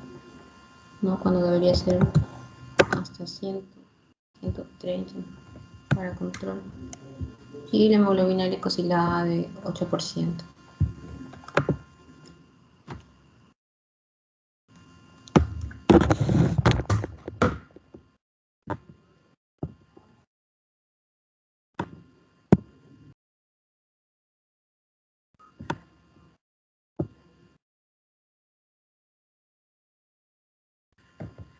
¿no? Cuando debería ser hasta 100, 130 para control. Y la hemoglobina glicosilada de 8%.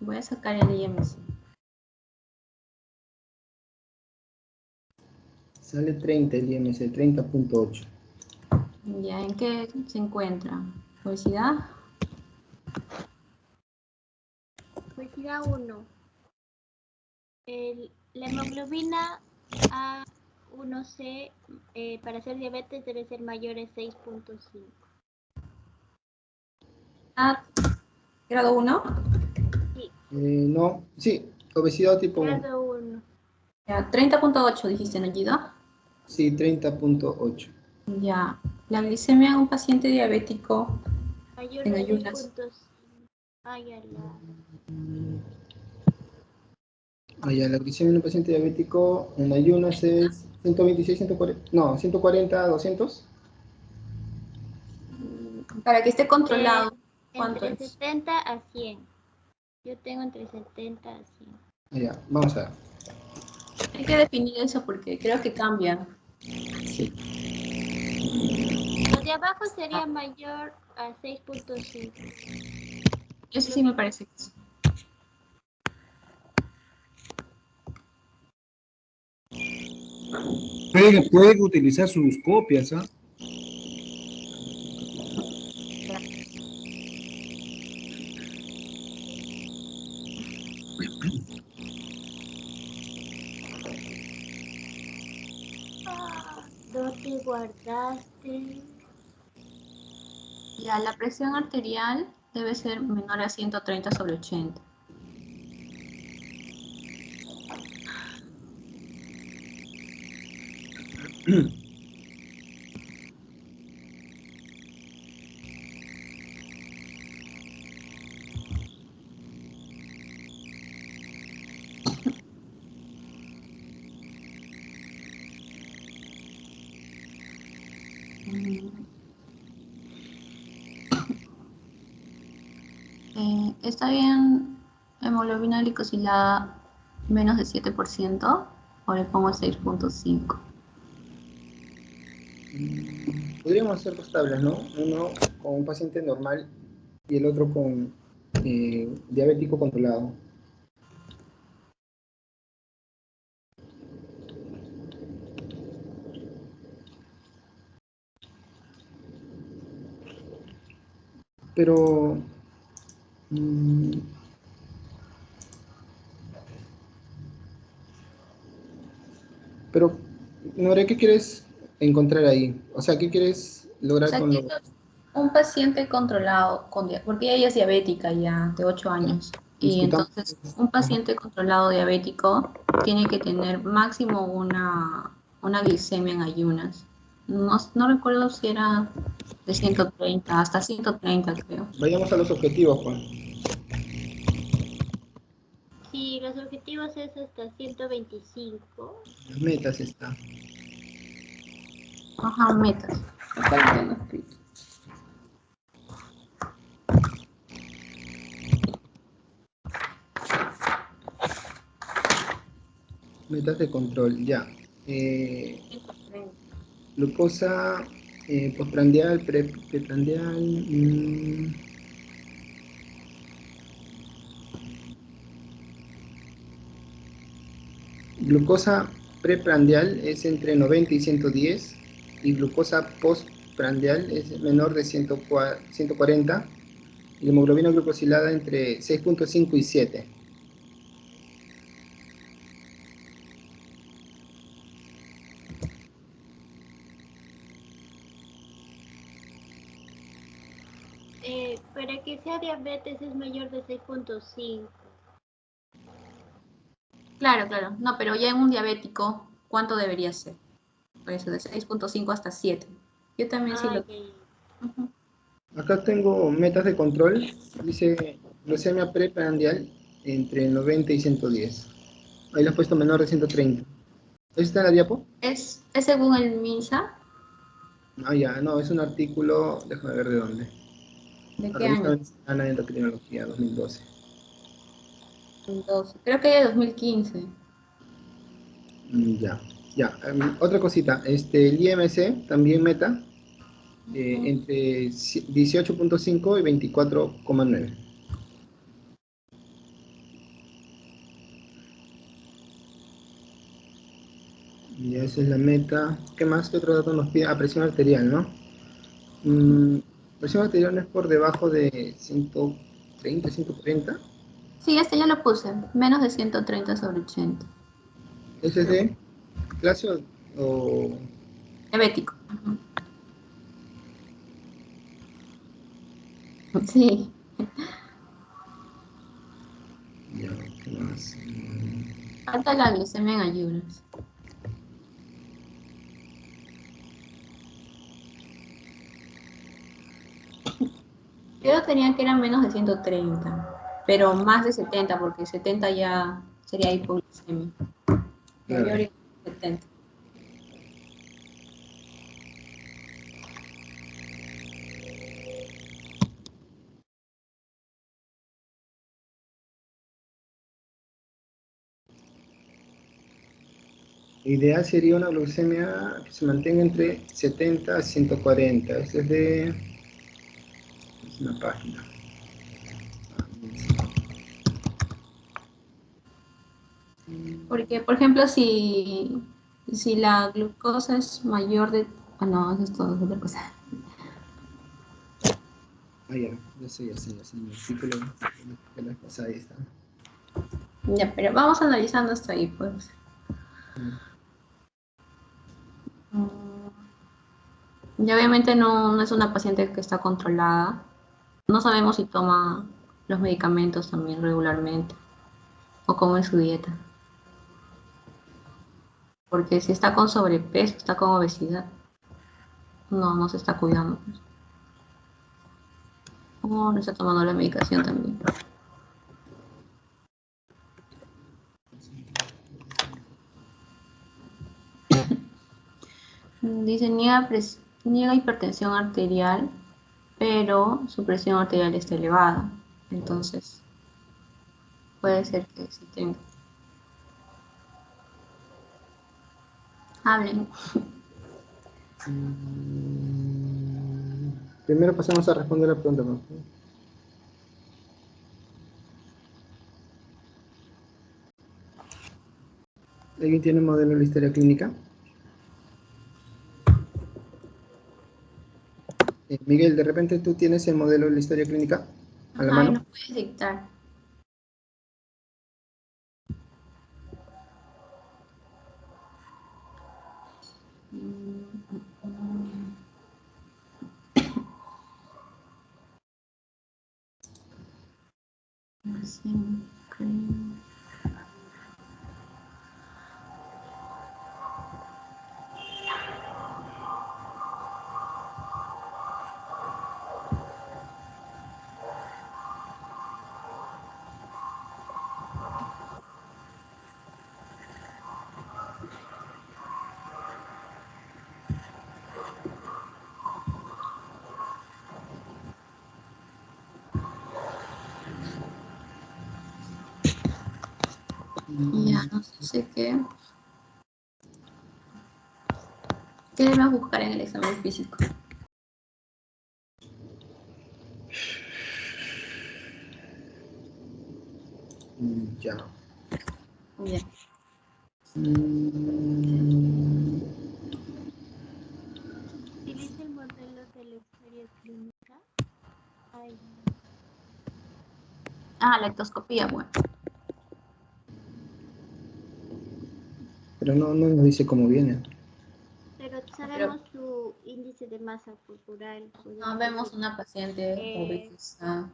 Voy a sacar el IMC. Sale 30 el IMC, 30.8. Ya, ¿en qué se encuentra? ¿Obesidad? Obesidad 1. La hemoglobina 1C para hacer diabetes debe ser mayor a 6.5. ¿Grado 1? Sí, No, sí, obesidad tipo 1. grado 1. Ya, 30.8 dijiste, Nayida. Sí, 30.8. Ya, la glicemia en un paciente diabético Mayor en a ayunas. 6.5. Ay, ala. La glicemia en un paciente diabético en ayunas es 126, 140, no, 140, 200. Para que esté controlado, ¿cuánto Entre es? 70 a 100. Yo tengo entre 70 a 100. Ya, vamos a ver. Hay que definir eso porque creo que cambia. Sí. Lo de abajo sería mayor a 6.5. Eso sí me parece que sí. Pueden utilizar sus copias, ¿ah? ¿Dónde guardaste? Ya, la presión arterial debe ser menor a 130/80. ¿Está bien hemoglobina glicosilada menos de 7%? ¿O le pongo 6.5? Podríamos hacer dos tablas, ¿no? Uno con un paciente normal y el otro con diabético controlado. Pero pero Nore, ¿qué quieres encontrar ahí? O sea, ¿qué quieres O lograr sea, con lo? quiero un paciente controlado, porque ella es diabética ya, de 8 años. Y Discutamos. entonces, un paciente controlado diabético tiene que tener máximo una glicemia en ayunas. No recuerdo si era de 130, hasta 130 creo. Vayamos a los objetivos, Juan. Sí, los objetivos es hasta 125. Las metas están. Ajá, metas. Acá lo tengo escrito. Metas de control, ya. 130. Glucosa postprandial, preprandial. Glucosa preprandial es entre 90 y 110 y glucosa postprandial es menor de 140 y la hemoglobina glucosilada entre 6.5 y 7. Para que sea diabetes es mayor de 6.5. Claro, claro. No, pero ya en un diabético, ¿cuánto debería ser? Por eso, de 6.5 hasta 7. Yo también sí lo... Ujú. Acá tengo metas de control, dice glucemia preprandial entre 90 y 110. Ahí le he puesto menor de 130. ¿Eso está en la diapo? ¿Es según el MINSA? Ah, ya, no, es un artículo, déjame ver de dónde. ¿De La qué revista año? Venezolana de Endocrinología, 2012. 2012. Creo que ya 2015. Ya, ya. Otra cosita, el IMC también meta entre 18.5 y 24,9. Y esa es la meta. ¿Qué más? ¿Qué otro dato nos pide? A presión arterial, ¿no? Presión arterial no es por debajo de 130, 140. Sí, este ya lo puse. Menos de 130/80. Ese es de clase O Diabético. Sí. ya, ¿qué más? Falta la glucemia en ayunas. Yo tenía que eran menos de 130, pero más de 70, porque 70 ya sería hipoglucemia. Claro. Mayor y 70. Ideal sería una glucemia que se mantenga entre 70 a 140. Esa es una página. Porque, por ejemplo, si la glucosa es mayor de... Ah, no, eso es todo, es otra cosa. Ah, ya sé, en el artículo de la pasada ahí está. Ya, pero vamos analizando hasta ahí, pues. Y obviamente no es una paciente que está controlada. No sabemos si toma los medicamentos también regularmente o cómo es su dieta. Porque si está con sobrepeso, está con obesidad, no se está cuidando. O no está tomando la medicación también. Dice, niega hipertensión arterial, pero su presión arterial está elevada. Entonces, puede ser que sí tenga. Hablen. Primero pasamos a responder la pregunta, ¿no? ¿Alguien tiene un modelo de la historia clínica? Miguel, de repente tú tienes el modelo de la historia clínica a la Ay, mano. no puedes dictar. No sé, creo. Ya, no sé qué. ¿Qué debemos buscar en el examen físico? Ya. Ya. Utiliza el modelo de la historia clínica. Ay, Ah, la ectoscopía, bueno. Pero no nos dice cómo viene. pero sabemos su índice de masa corporal. No, vemos una paciente Eh, obesa.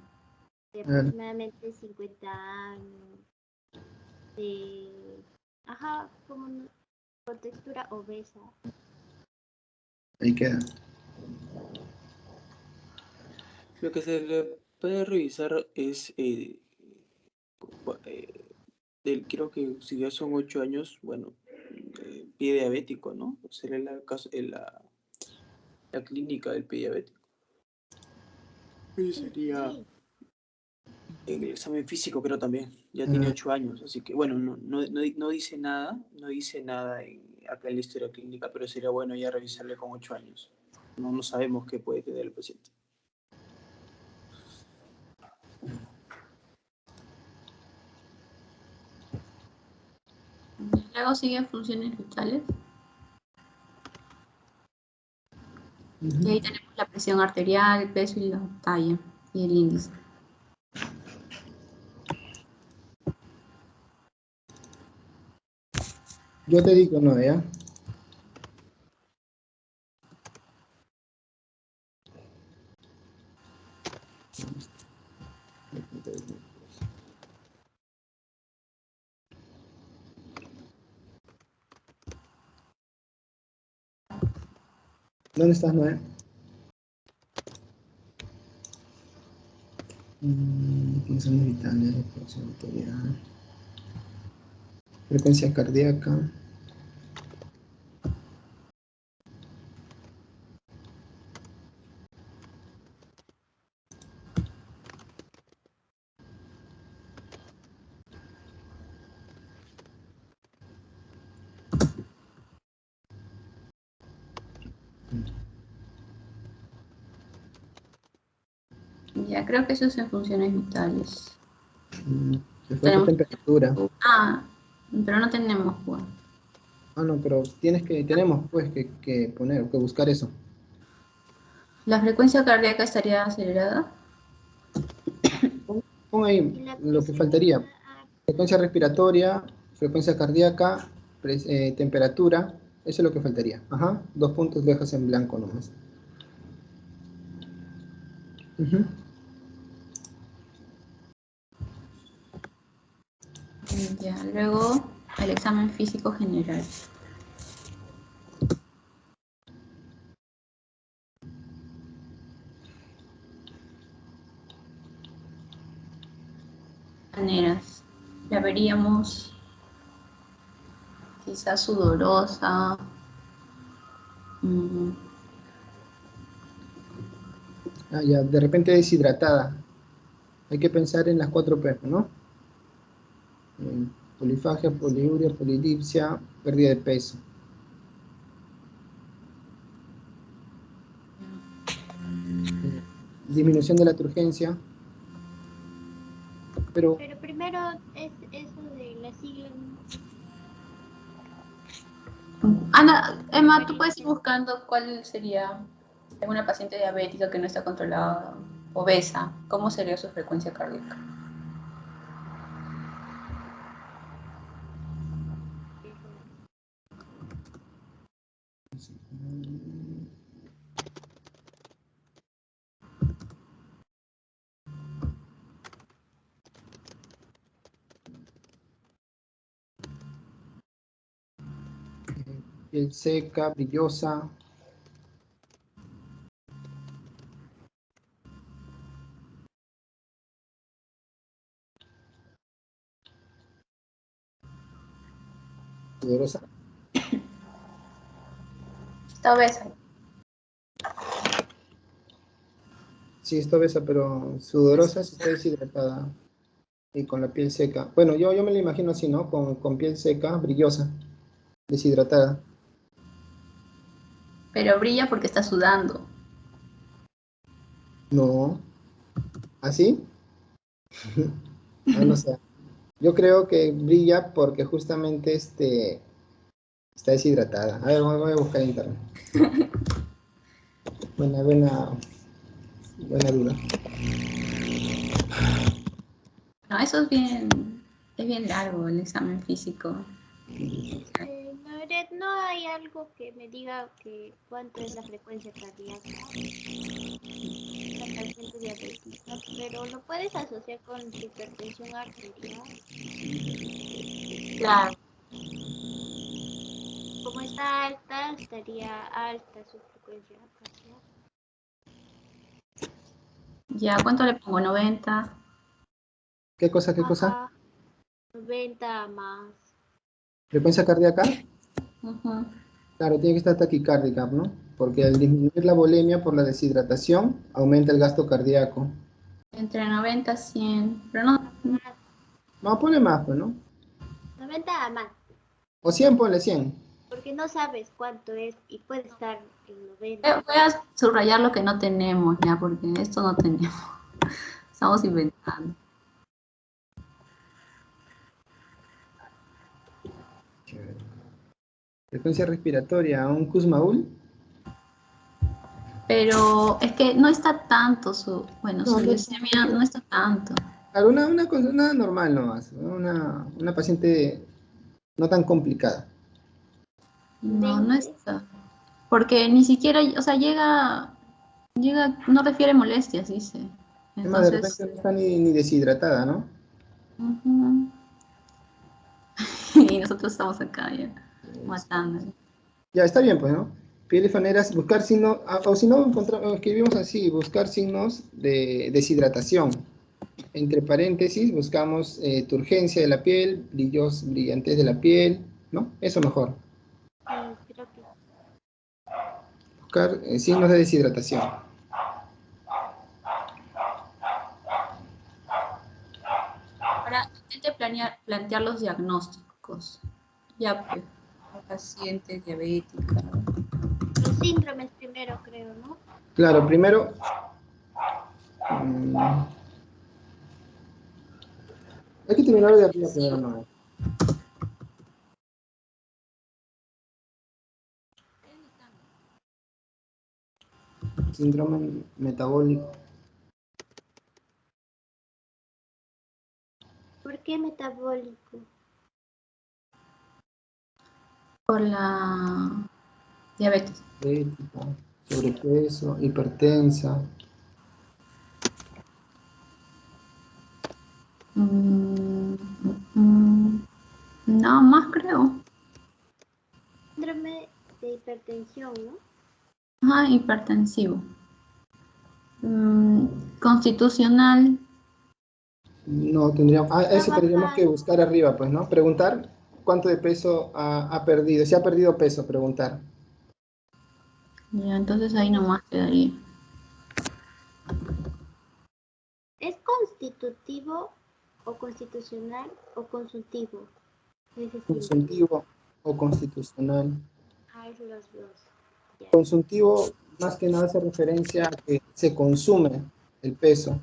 de aproximadamente 50 años. Ajá, con textura obesa. Ahí queda. Lo que se le puede revisar es, creo que si ya son 8 años, bueno, pie diabético, ¿no? Sería la clínica del pie diabético. Y sería Sí, en el examen físico, creo también. Ya tiene 8 años, así que bueno, no dice nada, acá en la historia clínica, pero sería bueno ya revisarle con 8 años. No sabemos qué puede tener el paciente. Luego siguen funciones vitales. Y ahí tenemos la presión arterial, el peso y la talla y el índice. Yo te digo no, ¿ya? ¿Dónde estás, Noé? Funciones vitales, respiración arterial, frecuencia cardíaca. Ya, creo que eso es en funciones vitales. Le falta temperatura. Pero no tenemos, pues. Ah, no, pero tenemos pues que buscar eso. ¿La frecuencia cardíaca estaría acelerada? Pon ahí lo que faltaría. Frecuencia respiratoria, frecuencia cardíaca, temperatura. Eso es lo que faltaría. Ajá, 2 puntos dejas en blanco nomás. Ya, luego el examen físico general. Maneras. La veríamos quizás sudorosa. Ya, de repente deshidratada. Hay que pensar en las 4 P, ¿no? Polifagia, poliuria, polidipsia, pérdida de peso. Disminución de la turgencia. Pero primero es eso de la sigla. Ana, Emma, tú puedes ir buscando cuál sería en una paciente diabética que no está controlada, obesa, ¿cómo sería su frecuencia cardíaca? piel seca, brillosa. Sudorosa. Está obesa. Sí, está obesa, pero sudorosa, si está deshidratada y con la piel seca. Bueno, yo me la imagino así, ¿no? Con piel seca, brillosa, deshidratada. Pero brilla porque está sudando. No. ¿Así? No sé. Yo creo que brilla porque justamente está deshidratada. A ver, voy a buscar en internet. Buena duda. No, eso es bien largo el examen físico. Noret, ¿no hay algo que me diga que cuánto es la frecuencia cardíaca? La paciente diabética, pero lo puedes asociar con hipertensión arterial. Claro. Como está alta, estaría alta su frecuencia cardíaca. Ya, ¿cuánto le pongo? 90. ¿Qué cosa? 90 más. ¿Frecuencia cardíaca? Uh-huh. Claro, tiene que estar taquicárdica, ¿no? Porque al disminuir la volemia por la deshidratación, aumenta el gasto cardíaco. Entre 90 y 100. Pero no. No, ponle más, pues, ¿no? 90 a más. O 100, ponle 100. Porque no sabes cuánto es y puede estar en 90. Voy a subrayar lo que no tenemos ya, porque esto no tenemos. Estamos inventando. Frecuencia respiratoria, un Kussmaul. Pero es que no está tanto su glucemia no está tanto. Claro, una normal nomás, una paciente no tan complicada. No está. Porque ni siquiera, o sea, llega, no refiere molestias, dice. Además, de Entonces, repente no está ni deshidratada, ¿no? uh-huh. Y nosotros estamos acá ya, matando. Ya, está bien, pues, ¿no? Piel lifanera, buscar signos, o si no, escribimos así, buscar signos de deshidratación. Entre paréntesis, buscamos turgencia de la piel, brillantez de la piel, ¿no? Eso mejor. Sí, creo que Buscar signos de deshidratación. Ahora, intente plantear los diagnósticos. Ya, pues, paciente diabética. los síndromes primero, creo, ¿no? Claro, primero, hay que terminar de arriba primero, ¿no? Síndrome metabólico. ¿Por qué metabólico? Por la diabetes. Diabética, sobrepeso, hipertensa. No, más creo. Síndrome de hipertensión, ¿no? Ajá, hipertensivo. Constitucional. No, tendríamos, eso tendríamos que Trabajar. buscar arriba, pues, ¿no? Preguntar cuánto de peso ha perdido, si ha perdido peso, preguntar. Ya, entonces ahí nomás quedaría. ¿Es constitutivo o constitucional o consultivo? Ese síndrome. Consuntivo o constitucional. Ah, es los dos. Ya. Consuntivo, más que nada, hace referencia a que se consume el peso.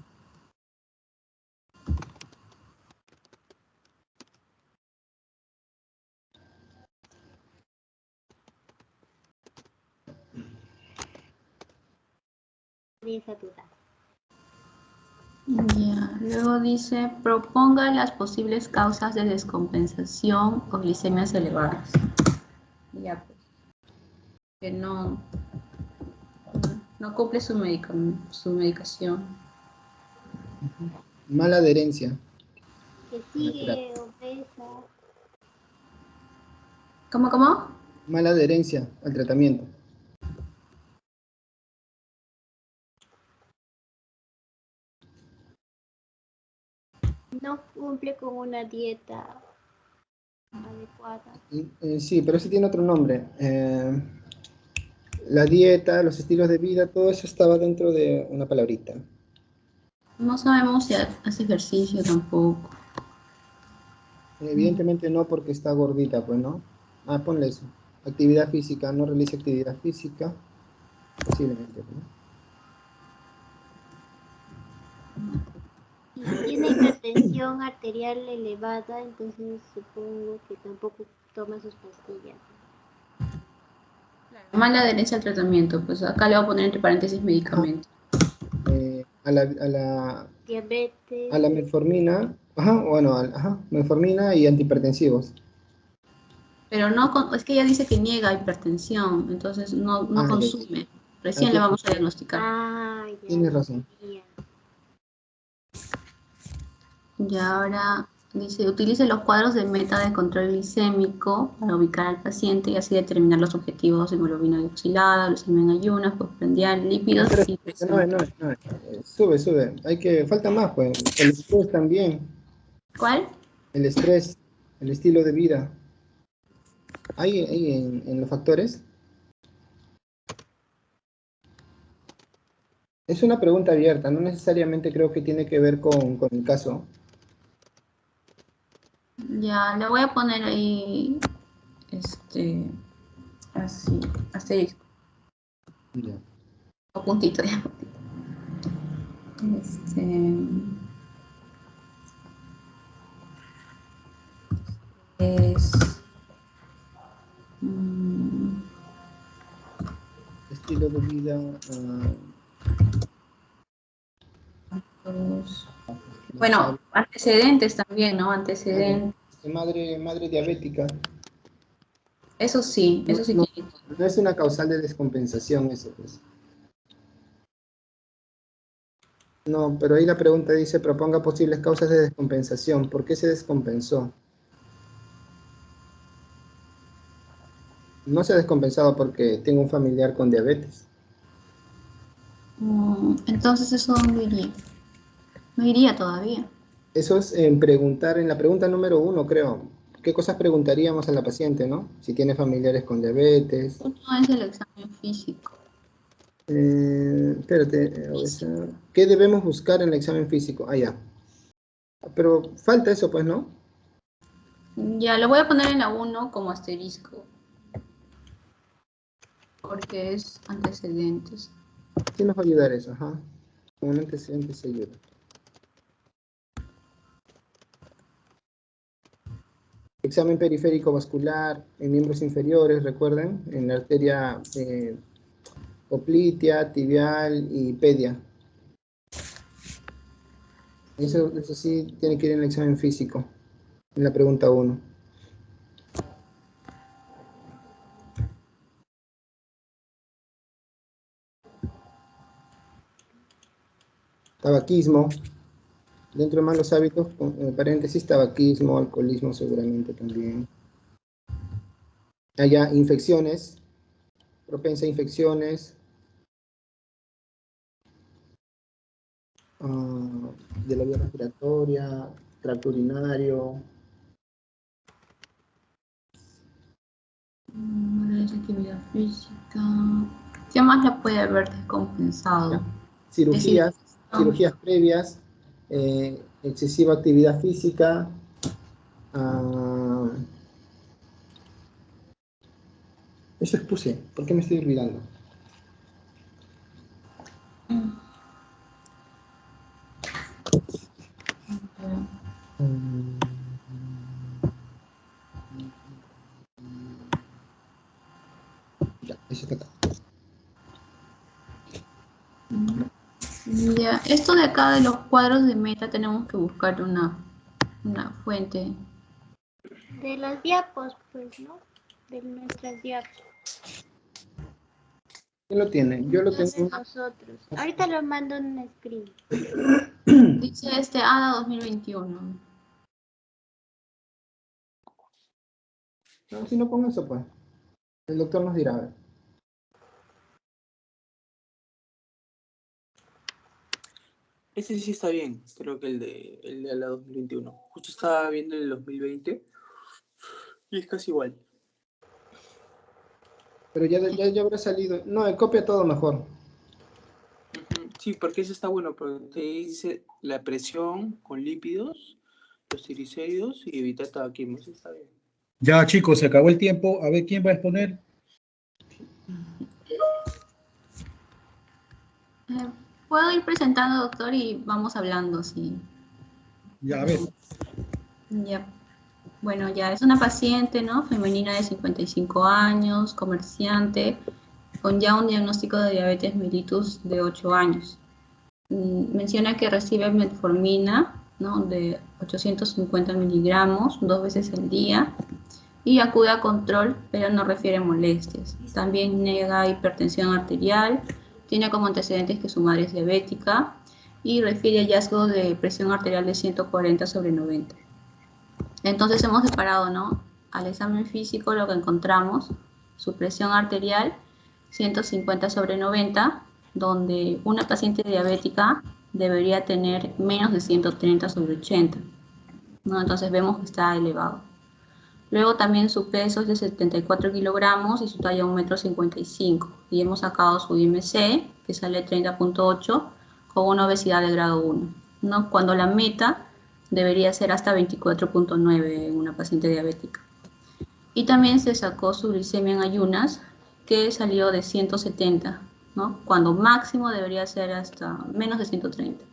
Esa duda. Ya, luego dice, proponga las posibles causas de descompensación o glicemias elevadas. Ya, pues, que no cumple su medicación. Mala adherencia. Que sigue obesa. ¿Cómo? Mala adherencia al tratamiento. No cumple con una dieta adecuada. Sí, pero ese tiene otro nombre. La dieta, los estilos de vida, todo eso estaba dentro de una palabrita. No sabemos si hace ejercicio tampoco. Evidentemente no, porque está gordita, pues, ¿no? Ponle eso. Actividad física, no realiza actividad física. Posiblemente, ¿no? Si tiene hipertensión arterial elevada, entonces supongo que tampoco toma sus pastillas. Mala adherencia al tratamiento, pues acá le voy a poner entre paréntesis medicamento. A la Diabetes. metformina, metformina y antihipertensivos. Pero no, es que ella dice que niega hipertensión, entonces no consume. Recién le vamos a diagnosticar. Ah, ya. Tienes razón. Y ahora dice, utilice los cuadros de meta de control glicémico para ubicar al paciente y así determinar los objetivos de hemoglobina glucosilada, glucemia en ayunas, postprandial, lípidos y presión. No. Sube. Falta más, pues. El estrés también. ¿Cuál? El estrés, el estilo de vida. Ahí en los factores. Es una pregunta abierta, no necesariamente creo que tiene que ver con el caso. Ya, le voy a poner ahí, así, asterisco. Ya. O puntito, ya. Estilo de vida. Bueno, antecedentes también, ¿no? Antecedentes. Madre diabética. Eso sí No tiene. es una causal de descompensación eso, pues. No, pero ahí la pregunta dice, proponga posibles causas de descompensación. ¿Por qué se descompensó? No se ha descompensado porque tengo un familiar con diabetes. Entonces, ¿eso dónde iría? No iría todavía. Eso es en preguntar, en la pregunta número 1, creo. ¿Qué cosas preguntaríamos a la paciente, no? Si tiene familiares con diabetes. Uno es el examen físico. Espérate, ¿qué debemos buscar en el examen físico? Ah, ya. Pero falta eso, pues, ¿no? Ya, lo voy a poner en la 1 como asterisco. Porque es antecedentes. Sí nos va a ayudar eso, ajá. Con un antecedente se ayuda. Examen periférico vascular en miembros inferiores, recuerden, en la arteria oplitea, tibial y pedia. Eso sí tiene que ir en el examen físico, en la pregunta 1. Tabaquismo. Dentro de malos hábitos, paréntesis, tabaquismo, alcoholismo seguramente también. Allá, infecciones, propensa a infecciones, de la vía respiratoria, tracto urinario. Actividad física. ¿Qué más la puede haber descompensado? Cirugías previas, excesiva actividad física, eso expuse, ¿por qué me estoy olvidando? Ya, eso está acá. Ya, esto de acá de los cuadros de meta tenemos que buscar una fuente. De los diapos, pues, ¿no? De nuestras diapos. ¿Quién lo tiene? Yo lo tengo. Nosotros. Ahorita lo mando en un screen. Dice ADA 2021. No, si no pongo eso, pues. El doctor nos dirá, a ver. Ese sí está bien, creo que el de la 2021. Justo estaba viendo el 2020 y es casi igual. Pero ya habrá salido. No, copia todo mejor. Sí, porque ese está bueno, porque te dice la presión con lípidos, los triglicéridos y evitar tabaquismo. Eso está bien. Ya, chicos, se acabó el tiempo. A ver, ¿quién va a exponer? Puedo ir presentando, doctor, y vamos hablando, sí. Ya, a ver. Ya. Bueno, ya es una paciente, ¿no? Femenina de 55 años, comerciante, con ya un diagnóstico de diabetes mellitus de 8 años. Menciona que recibe metformina, ¿no? De 850 miligramos 2 veces al día y acude a control, pero no refiere molestias. También niega hipertensión arterial, tiene como antecedentes que su madre es diabética y refiere hallazgo de presión arterial de 140/90. Entonces hemos separado, ¿no? Al examen físico lo que encontramos, su presión arterial 150/90, donde una paciente diabética debería tener menos de 130/80, ¿no? Entonces vemos que está elevado. Luego también su peso es de 74 kilogramos y su talla 1,55 m. Y hemos sacado su IMC, que sale 30.8, con una obesidad de grado 1, ¿no? Cuando la meta debería ser hasta 24.9 en una paciente diabética. Y también se sacó su glicemia en ayunas, que salió de 170, ¿no? Cuando máximo debería ser hasta menos de 130.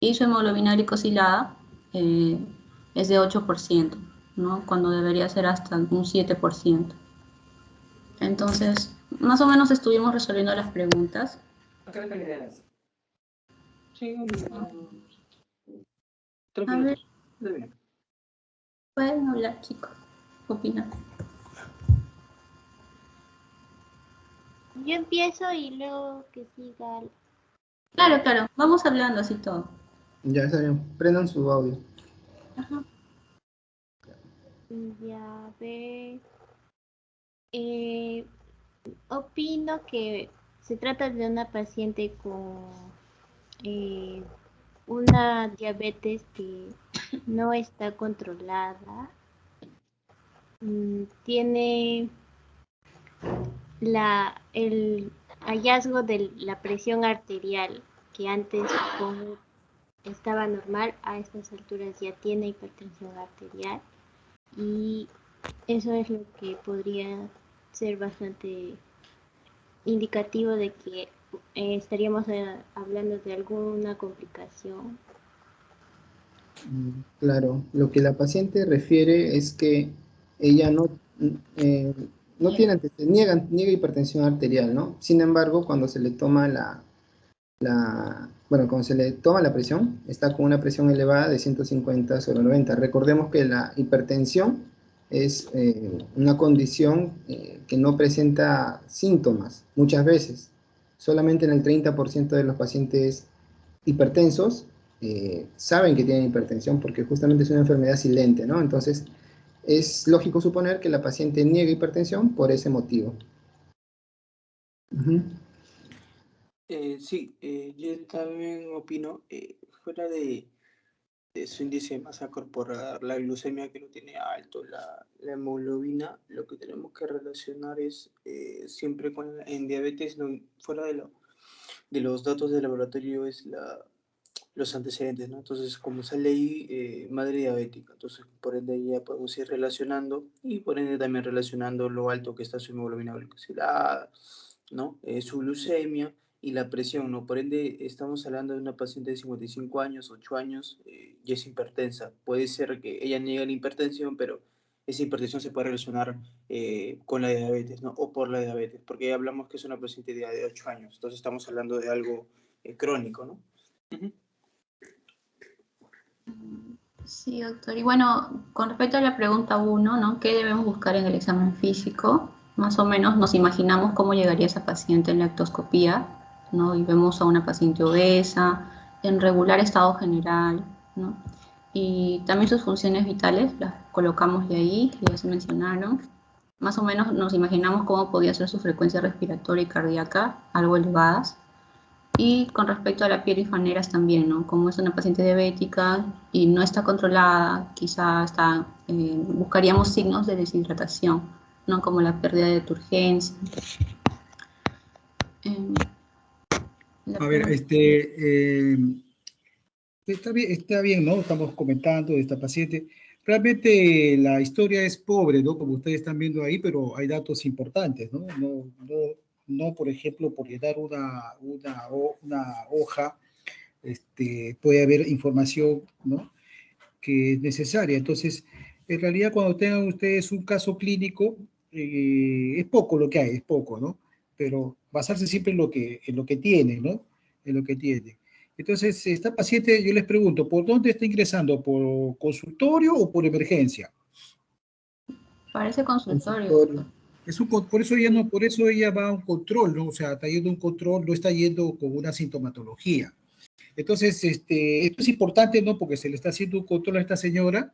Y su hemoglobina glicosilada es de 8%, ¿no? Cuando debería ser hasta un 7%. Entonces, más o menos estuvimos resolviendo las preguntas. Sí, A ver, tranquilo. pueden hablar, chicos. ¿Qué opinan? Yo empiezo y luego que siga. Claro, claro. Vamos hablando así todo. Ya está bien. Prendan su audio. Ajá. Ya ve. Opino que se trata de una paciente con eh, una diabetes que no está controlada. Tiene el hallazgo de la presión arterial que antes estaba normal, a estas alturas ya tiene hipertensión arterial y eso es lo que podría ser bastante indicativo de que estaríamos hablando de alguna complicación. Claro, lo que la paciente refiere es que ella eh, no tiene niega hipertensión arterial, ¿no? Sin embargo, cuando se le toma cuando se le toma la presión, está con una presión elevada de 150/90. Recordemos que la hipertensión es una condición que no presenta síntomas muchas veces. Solamente en el 30% de los pacientes hipertensos saben que tienen hipertensión porque justamente es una enfermedad silente, ¿no? Entonces, es lógico suponer que la paciente niega hipertensión por ese motivo. Sí, yo también opino, fuera de su índice de masa corporal, la glucemia que lo tiene alto, la hemoglobina, lo que tenemos que relacionar es siempre en diabetes, fuera de los datos de laboratorio, es los antecedentes, ¿no? Entonces, como sale ahí, madre diabética, entonces por ende ya podemos ir relacionando y por ende también relacionando lo alto que está su hemoglobina glicosilada, ¿no? Su glucemia y la presión, ¿no? Por ende, estamos hablando de una paciente de 55 años, 8 años, y es hipertensa. Puede ser que ella niegue la hipertensión, pero esa hipertensión se puede relacionar con la diabetes, ¿no? O por la diabetes, porque ya hablamos que es una paciente de 8 años, entonces estamos hablando de algo crónico, ¿no? Uh-huh. Sí, doctor. Y bueno, con respecto a la pregunta 1, ¿no? ¿Qué debemos buscar en el examen físico? Más o menos nos imaginamos cómo llegaría esa paciente en la ectoscopía, ¿no? Y vemos a una paciente obesa, en regular estado general, ¿no? Y también sus funciones vitales las colocamos de ahí, que ya se mencionaron. Más o menos nos imaginamos cómo podía ser su frecuencia respiratoria y cardíaca, algo elevadas. Y con respecto a la piel y faneras también, ¿no? Como es una paciente diabética y no está controlada, quizá buscaríamos signos de deshidratación, ¿no? Como la pérdida de turgencia. A ver, está bien, ¿no? Estamos comentando de esta paciente. Realmente la historia es pobre, ¿no? Como ustedes están viendo ahí, pero hay datos importantes, ¿no? No, por ejemplo, por llenar una hoja, puede haber información, ¿no? Que es necesaria. Entonces, en realidad, cuando tengan ustedes un caso clínico, es poco lo que hay, es poco, ¿no? Pero basarse siempre en lo que tiene, ¿no? En lo que tiene. Entonces, esta paciente, yo les pregunto, ¿por dónde está ingresando? ¿Por consultorio o por emergencia? Parece consultorio. Por eso ella va a un control, ¿no? O sea, está yendo a un control, no está yendo con una sintomatología. Entonces, esto es importante, ¿no? Porque se le está haciendo un control a esta señora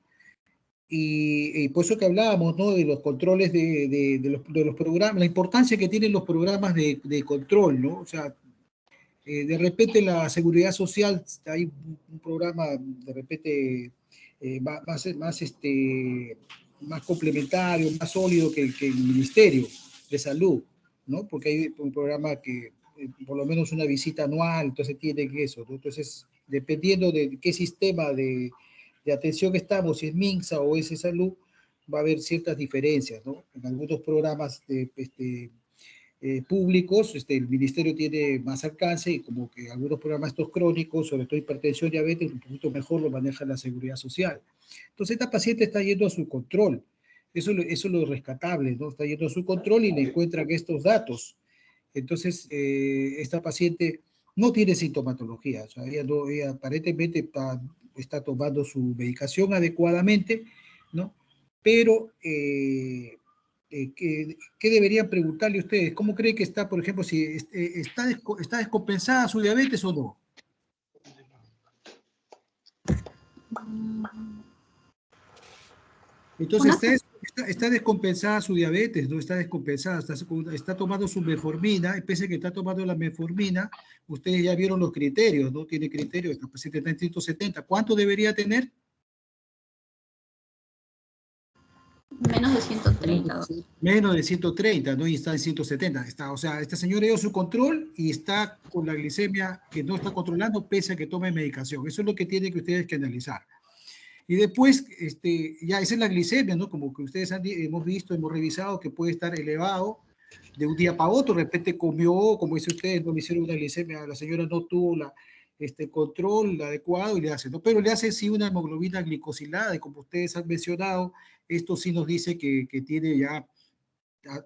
y por eso que hablábamos, ¿no? De los controles de los programas, la importancia que tienen los programas de control, ¿no? O sea, de repente la seguridad social, hay un programa de repente más complementario, más sólido que el Ministerio de Salud, ¿no? Porque hay un programa que por lo menos una visita anual, entonces tiene que eso, ¿no? Entonces, dependiendo de qué sistema de atención estamos, si es MINSA o es Salud, va a haber ciertas diferencias, ¿no? En algunos programas públicos, el ministerio tiene más alcance y como que algunos programas estos crónicos, sobre todo hipertensión, diabetes, un poquito mejor lo maneja la seguridad social. Entonces esta paciente está yendo a su control, eso es lo rescatable, ¿no? Está yendo a su control y le encuentran estos datos. Entonces esta paciente no tiene sintomatología, o sea, ella aparentemente está tomando su medicación adecuadamente, ¿no? Pero ¿qué deberían preguntarle ustedes? ¿Cómo creen que está, por ejemplo, si está descompensada su diabetes o no? Entonces, está Está descompensada su diabetes, no está descompensada, está tomando su metformina, y pese a que está tomando la metformina, ustedes ya vieron los criterios, ¿no? Tiene criterios, esta paciente está en 170. ¿Cuánto debería tener? Menos de 130. Sí, Menos de 130, ¿no? Y está en 170. O sea, esta señora dio su control y está con la glicemia que no está controlando pese a que tome medicación. Eso es lo que tienen que ustedes que analizar. Y después, ya esa es la glicemia, ¿no? Como que ustedes hemos visto, hemos revisado que puede estar elevado de un día para otro. De repente comió, como dice ustedes, no le hicieron una glicemia, la señora no tuvo control adecuado y le hace, ¿no? Pero le hace sí una hemoglobina glicosilada y como ustedes han mencionado, esto sí nos dice que tiene ya,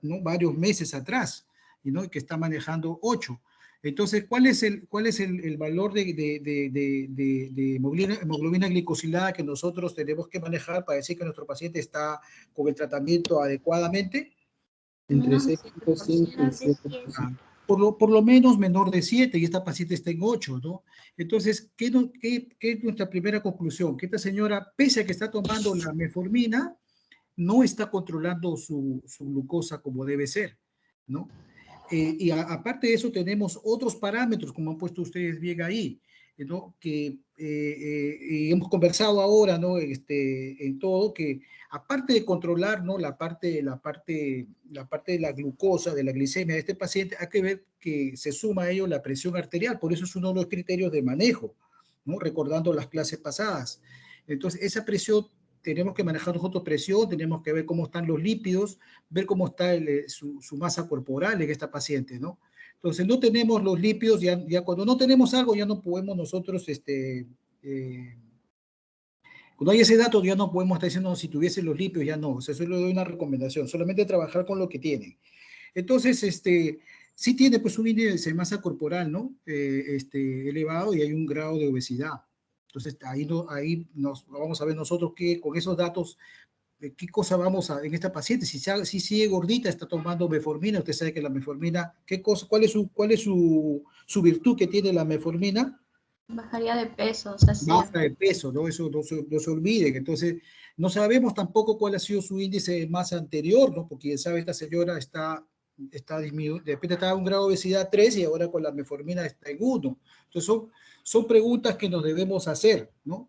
¿no?, varios meses atrás, ¿no?, que está manejando 8. Entonces, ¿cuál es el valor de hemoglobina glicosilada que nosotros tenemos que manejar para decir que nuestro paciente está con el tratamiento adecuadamente? entre Menos de 6.5 y 7%. 7%. Por lo menos menor de 7 y esta paciente está en 8, ¿no? Entonces, ¿qué es nuestra primera conclusión? Que esta señora, pese a que está tomando la metformina, no está controlando su glucosa como debe ser, ¿no? Y aparte de eso tenemos otros parámetros, como han puesto ustedes bien ahí, ¿no? Que hemos conversado ahora, ¿no? En todo, que aparte de controlar, ¿no?, la parte de la glucosa, de la glicemia de este paciente, hay que ver que se suma a ello la presión arterial, por eso es uno de los criterios de manejo, ¿no? Recordando las clases pasadas. Entonces, esa presión, tenemos que manejar nosotros presión, tenemos que ver cómo están los lípidos, ver cómo está su masa corporal en esta paciente, ¿no? Entonces, no tenemos los lípidos, ya cuando no tenemos algo, ya no podemos nosotros, cuando hay ese dato, ya no podemos estar diciendo, si tuviese los lípidos, ya no. O sea, eso le doy una recomendación, solamente trabajar con lo que tienen. Entonces, sí tiene pues un índice de masa corporal, ¿no? Elevado y hay un grado de obesidad. Entonces, ahí nos vamos a ver nosotros que con esos datos, qué cosa vamos a en esta paciente. Si sigue gordita, está tomando metformina. Usted sabe que la metformina, cuál es su virtud que tiene la metformina? Bajaría de peso, o sea, sí. Baja de peso, ¿no? Eso no se olviden. Entonces, no sabemos tampoco cuál ha sido su índice de masa anterior, ¿no? Porque ya sabe, esta señora está disminuida, de repente estaba en un grado de obesidad 3 y ahora con la metformina está en 1. Entonces, son preguntas que nos debemos hacer, ¿no?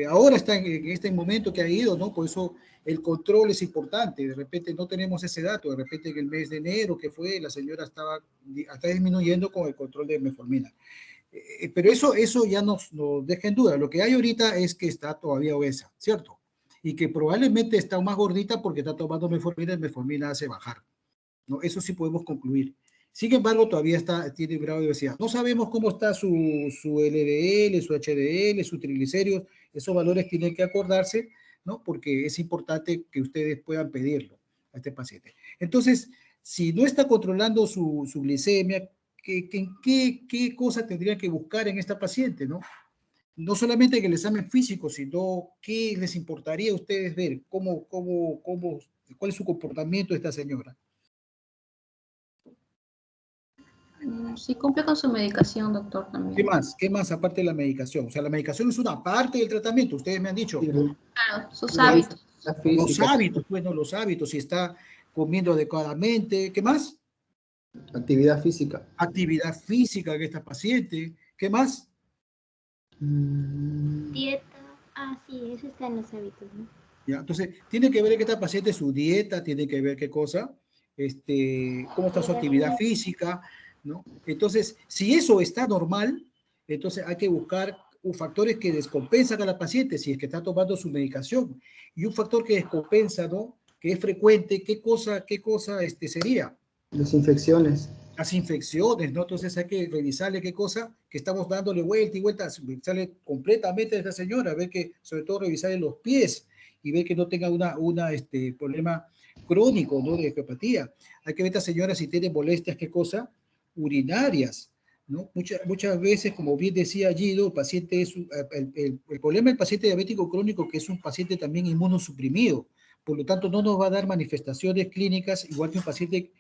Ahora está en este momento que ha ido, ¿no? Por eso el control es importante. De repente no tenemos ese dato. De repente en el mes de enero que fue, la señora está disminuyendo con el control de metformina. Pero eso ya nos deja en duda. Lo que hay ahorita es que está todavía obesa, ¿cierto? Y que probablemente está más gordita porque está tomando metformina y metformina hace bajar, ¿no? Eso sí podemos concluir. Sin embargo, todavía tiene un grado de obesidad. No sabemos cómo está su LDL, su HDL, sus triglicéridos. Esos valores tienen que acordarse, ¿no? Porque es importante que ustedes puedan pedirlo a este paciente. Entonces, si no está controlando su glicemia, ¿qué cosa tendría que buscar en esta paciente, ¿no? No solamente en el examen físico, sino qué les importaría a ustedes ver, cuál es su comportamiento de esta señora. Sí cumple con su medicación, doctor, también. ¿Qué más? ¿Qué más aparte de la medicación? O sea, la medicación es una parte del tratamiento, ustedes me han dicho. Claro, sus hábitos. Los hábitos, bueno, los hábitos, si está comiendo adecuadamente. ¿Qué más? Actividad física. Actividad física de esta paciente. ¿Qué más? Dieta. Sí, eso está en los hábitos, ¿no? Ya, entonces, tiene que ver que esta paciente su dieta, tiene que ver qué cosa, cómo está su actividad física, ¿no? Entonces, si eso está normal, entonces hay que buscar factores que descompensan a la paciente si es que está tomando su medicación. Y un factor que descompensa, ¿no?, que es frecuente, ¿qué cosa sería? Las infecciones. Las infecciones, ¿no? Entonces hay que revisarle qué cosa, que estamos dándole vuelta y vuelta, revisarle completamente a esta señora, ver que, sobre todo revisarle los pies y ver que no tenga una problema crónico, ¿no?, de ecopatía. Hay que ver a esta señora si tiene molestias, qué cosa, urinarias, ¿no? Muchas veces, como bien decía Guido, el paciente el problema del paciente diabético crónico, que es un paciente también inmunosuprimido, por lo tanto no nos va a dar manifestaciones clínicas igual que un paciente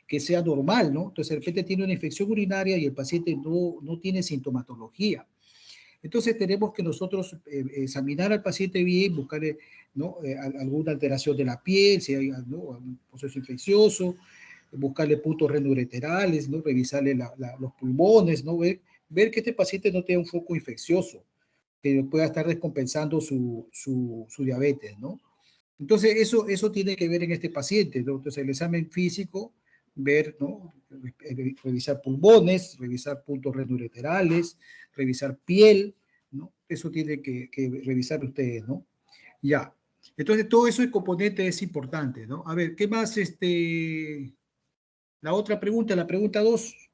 que sea normal, ¿no? Entonces, de repente tiene una infección urinaria y el paciente no tiene sintomatología. Entonces tenemos que nosotros examinar al paciente bien, buscarle, ¿no? Alguna alteración de la piel, si hay, ¿no? Un proceso infeccioso, buscarle puntos renoureterales, ¿no? Revisarle los pulmones, ¿no? Ver que este paciente no tenga un foco infeccioso, que pueda estar descompensando su diabetes, ¿no? Entonces, eso tiene que ver en este paciente, ¿no? Entonces, el examen físico, ver, ¿no? Revisar pulmones, revisar puntos renoureterales, revisar piel, ¿no? Eso tiene que revisar ustedes, ¿no? Ya. Entonces, todo eso el componente es importante, ¿no? A ver, ¿qué más? La otra pregunta, la pregunta 2.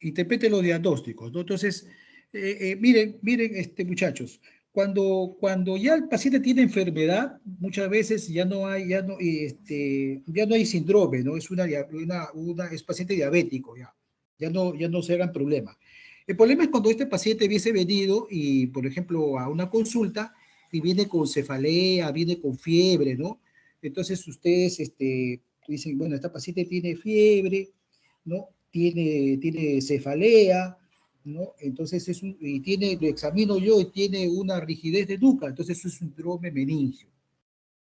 Interprete los diagnósticos, ¿no? Entonces, miren, muchachos, cuando ya el paciente tiene enfermedad, muchas veces ya no hay síndrome, ¿no? Es paciente diabético, ya no se hagan problema. El problema es cuando este paciente hubiese venido y, por ejemplo, a una consulta y viene con cefalea, viene con fiebre, ¿no? Entonces ustedes dicen, bueno, esta paciente tiene fiebre, ¿no? Tiene cefalea, ¿no? Entonces lo examino yo y tiene una rigidez de nuca, entonces eso es un síndrome meningio,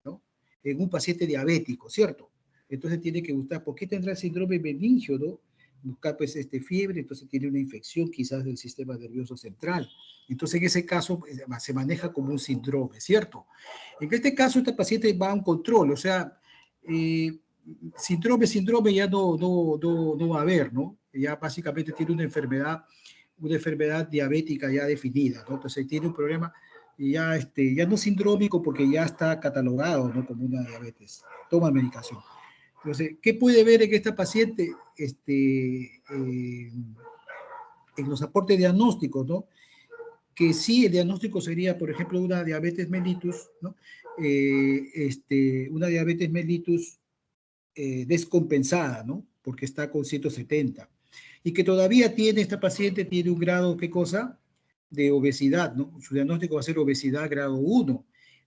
¿no? En un paciente diabético, ¿cierto? Entonces tiene que buscar, ¿por qué tendrá el síndrome meningio, no? Buscar pues fiebre, entonces tiene una infección quizás del sistema nervioso central. Entonces en ese caso se maneja como un síndrome, ¿cierto? En este caso este paciente va a un control, o sea, síndrome ya no va a haber, ¿no? Ya básicamente tiene una enfermedad diabética ya definida, ¿no? Entonces tiene un problema ya no sindrómico porque ya está catalogado, ¿no? Como una diabetes. Toma medicación. Entonces, ¿qué puede ver en esta paciente en los aportes diagnósticos, ¿no? Que sí, el diagnóstico sería, por ejemplo, una diabetes mellitus, ¿no? Una diabetes mellitus descompensada, ¿no? Porque está con 170. Y que todavía esta paciente tiene un grado, ¿qué cosa? De obesidad, ¿no? Su diagnóstico va a ser obesidad grado 1.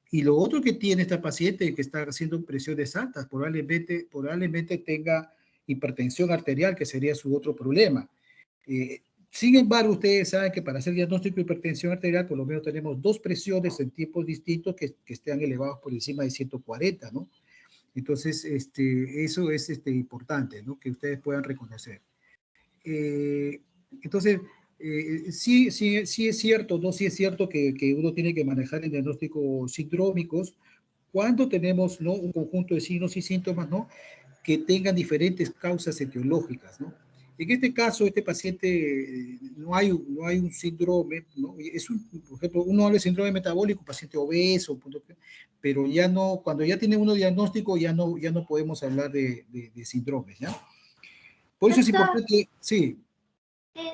Y lo otro que tiene esta paciente que está haciendo presiones altas, probablemente tenga hipertensión arterial, que sería su otro problema. Sin embargo, ustedes saben que para hacer diagnóstico de hipertensión arterial, por lo menos tenemos 2 presiones en tiempos distintos que estén elevados por encima de 140, ¿no? Entonces, eso es importante, ¿no? Que ustedes puedan reconocer. Entonces, sí es cierto, ¿no? Sí es cierto que uno tiene que manejar el diagnóstico sindrómicos cuando tenemos, ¿no? Un conjunto de signos y síntomas, ¿no? Que tengan diferentes causas etiológicas, ¿no? En este caso, este paciente no hay un síndrome, ¿no? Por ejemplo, uno habla de síndrome metabólico, paciente obeso, pero ya no, cuando ya tiene uno diagnóstico, ya no podemos hablar de síndromes, ¿ya? Por eso es importante, sí.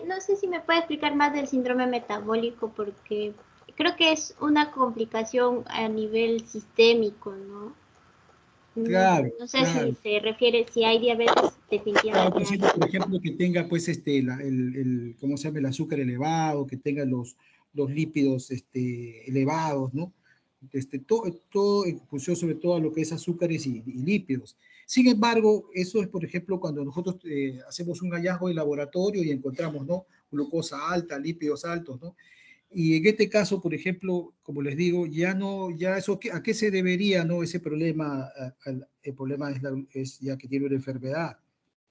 No sé si me puede explicar más del síndrome metabólico, porque creo que es una complicación a nivel sistémico, ¿no? Claro, no sé claro. si se refiere, si hay diabetes, definitivamente hay. Por ejemplo, que tenga, pues, ¿cómo se llama? El azúcar elevado, que tenga los lípidos, elevados, ¿no? Todo en función sobre todo a lo que es azúcares y lípidos. Sin embargo, eso es, por ejemplo, cuando nosotros hacemos un hallazgo de laboratorio y encontramos, ¿no? Glucosa alta, lípidos altos, ¿no? Y en este caso, por ejemplo, como les digo, ya eso, ¿a qué se debería, no? Ese problema, el problema es ya que tiene una enfermedad,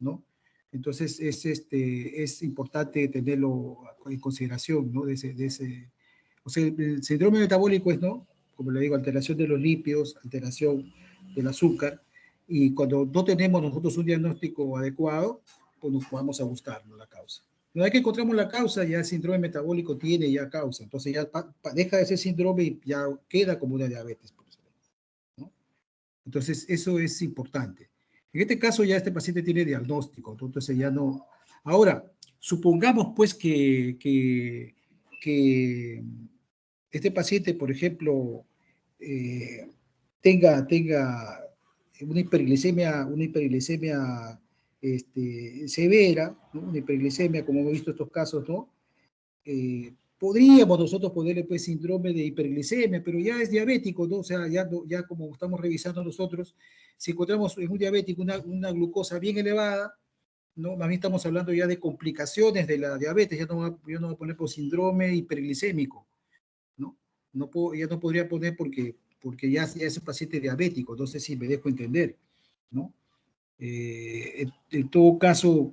¿no? Entonces, es importante tenerlo en consideración, ¿no? O sea, el síndrome metabólico es, ¿no? Como le digo, alteración de los lípidos, alteración del azúcar, y cuando no tenemos nosotros un diagnóstico adecuado, pues nos vamos a buscar, ¿no? La causa. Una vez que encontramos la causa, ya el síndrome metabólico tiene ya causa, entonces ya deja de ser síndrome y ya queda como una diabetes, ¿no? Entonces, eso es importante. En este caso ya este paciente tiene diagnóstico, entonces ya no. Ahora, supongamos pues que este paciente, por ejemplo, tenga una hiperglicemia severa, ¿no? Una hiperglicemia, como hemos visto estos casos, ¿no? Podríamos nosotros ponerle pues síndrome de hiperglicemia, pero ya es diabético, ¿no? O sea, ya como estamos revisando nosotros, si encontramos en un diabético una glucosa bien elevada, ¿no? Más bien estamos hablando ya de complicaciones de la diabetes, yo no voy a poner por síndrome hiperglicémico, ¿no? Ya no podría poner porque ya es un paciente diabético, no sé si me dejo entender, ¿no? En todo caso,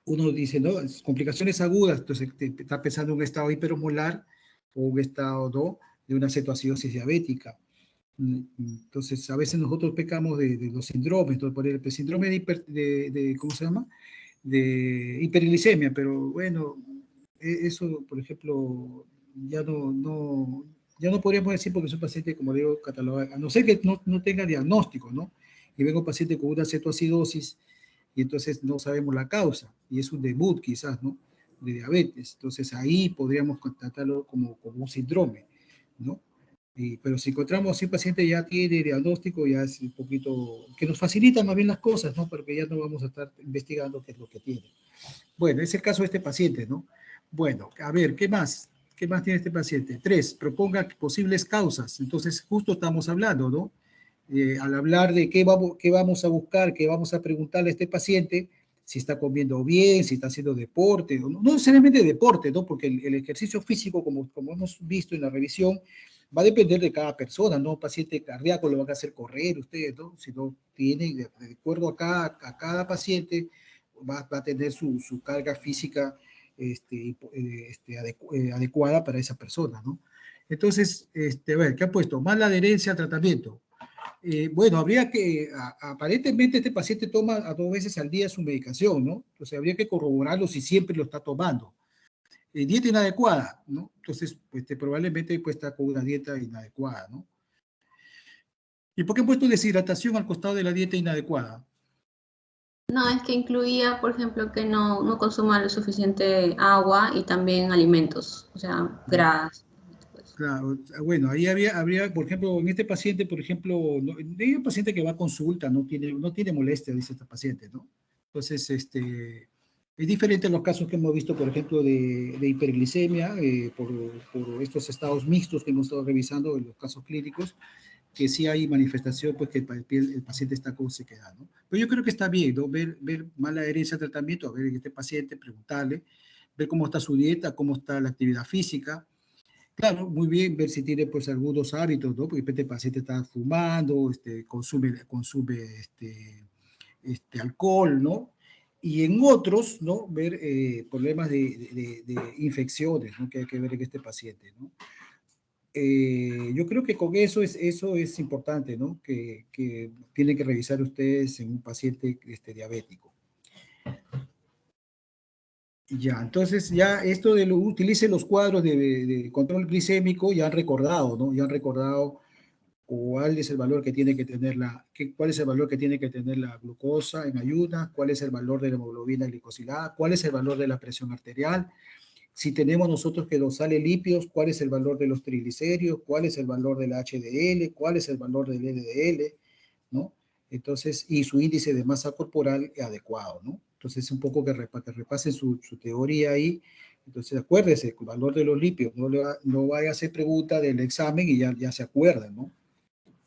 uno dice, ¿no? Complicaciones agudas, entonces está pensando en un estado hiperosmolar o un estado, ¿no?, de una cetoacidosis diabética. Entonces, a veces nosotros pecamos de los síndromes, entonces, por el síndrome ¿cómo se llama? De hiperglicemia, pero bueno, eso, por ejemplo, ya no podríamos decir porque es un paciente, como digo, catalogado, a no ser que no tenga diagnóstico, ¿no? Y venga un paciente con una cetoacidosis y entonces no sabemos la causa, y es un debut quizás, ¿no?, de diabetes. Entonces ahí podríamos tratarlo como un síndrome, ¿no? Pero si encontramos si un paciente ya tiene diagnóstico, ya es un poquito, que nos facilita más bien las cosas, ¿no? Porque ya no vamos a estar investigando qué es lo que tiene. Bueno, es el caso de este paciente, ¿no? Bueno, a ver, ¿qué más? ¿Qué más tiene este paciente? 3, proponga posibles causas. Entonces, justo estamos hablando, ¿no? Al hablar de qué vamos a buscar, qué vamos a preguntarle a este paciente, si está comiendo bien, si está haciendo deporte, no necesariamente deporte, ¿no? Porque el ejercicio físico, como hemos visto en la revisión, va a depender de cada persona, ¿no? Un paciente cardíaco lo van a hacer correr ustedes, ¿no? Si no tiene, de acuerdo a cada paciente, va a tener su carga física adecuada para esa persona, ¿no? Entonces, a ver, ¿qué ha puesto? Mala adherencia al tratamiento. Bueno, habría que, aparentemente este paciente toma a 2 veces al día su medicación, ¿no? Entonces habría que corroborarlo si siempre lo está tomando. Dieta inadecuada, ¿no? Entonces, pues probablemente pues, está con una dieta inadecuada, ¿no? ¿Y por qué he puesto deshidratación al costado de la dieta inadecuada? No, es que incluía, por ejemplo, que no consuma lo suficiente agua y también alimentos, o sea, grasas. Claro, bueno, ahí habría, por ejemplo, en este paciente, por ejemplo, hay un paciente que va a consulta, no tiene molestia, dice este paciente, ¿no? Entonces, es diferente a los casos que hemos visto, por ejemplo, de hiperglicemia, por estos estados mixtos que hemos estado revisando en los casos clínicos, que sí hay manifestación, pues que el paciente está con sequedad, ¿no? Pero yo creo que está bien, ¿no? Ver mala adherencia al tratamiento, a ver en este paciente, preguntarle, ver cómo está su dieta, cómo está la actividad física. Claro, muy bien ver si tiene pues algunos hábitos, ¿no? Porque de repente el paciente está fumando, consume alcohol, ¿no? Y en otros, ¿no? Ver problemas de infecciones, ¿no?, que hay que ver en este paciente, ¿no? Yo creo que con eso es importante, ¿no? Que tienen que revisar ustedes en un paciente diabético. Ya, entonces ya esto de utilice los cuadros de control glicémico ya han recordado, ¿no? Ya han recordado cuál es el valor que tiene que tener cuál es el valor que tiene que tener la glucosa en ayunas, cuál es el valor de la hemoglobina glicosilada, cuál es el valor de la presión arterial, si tenemos nosotros que dosales lípidos, cuál es el valor de los triglicéridos, cuál es el valor del HDL, cuál es el valor del LDL, ¿no? Entonces, y su índice de masa corporal adecuado, ¿no? Entonces, un poco que repasen su teoría ahí. Entonces, acuérdese, el valor de los lípidos, no vaya a hacer pregunta del examen y ya se acuerdan, ¿no?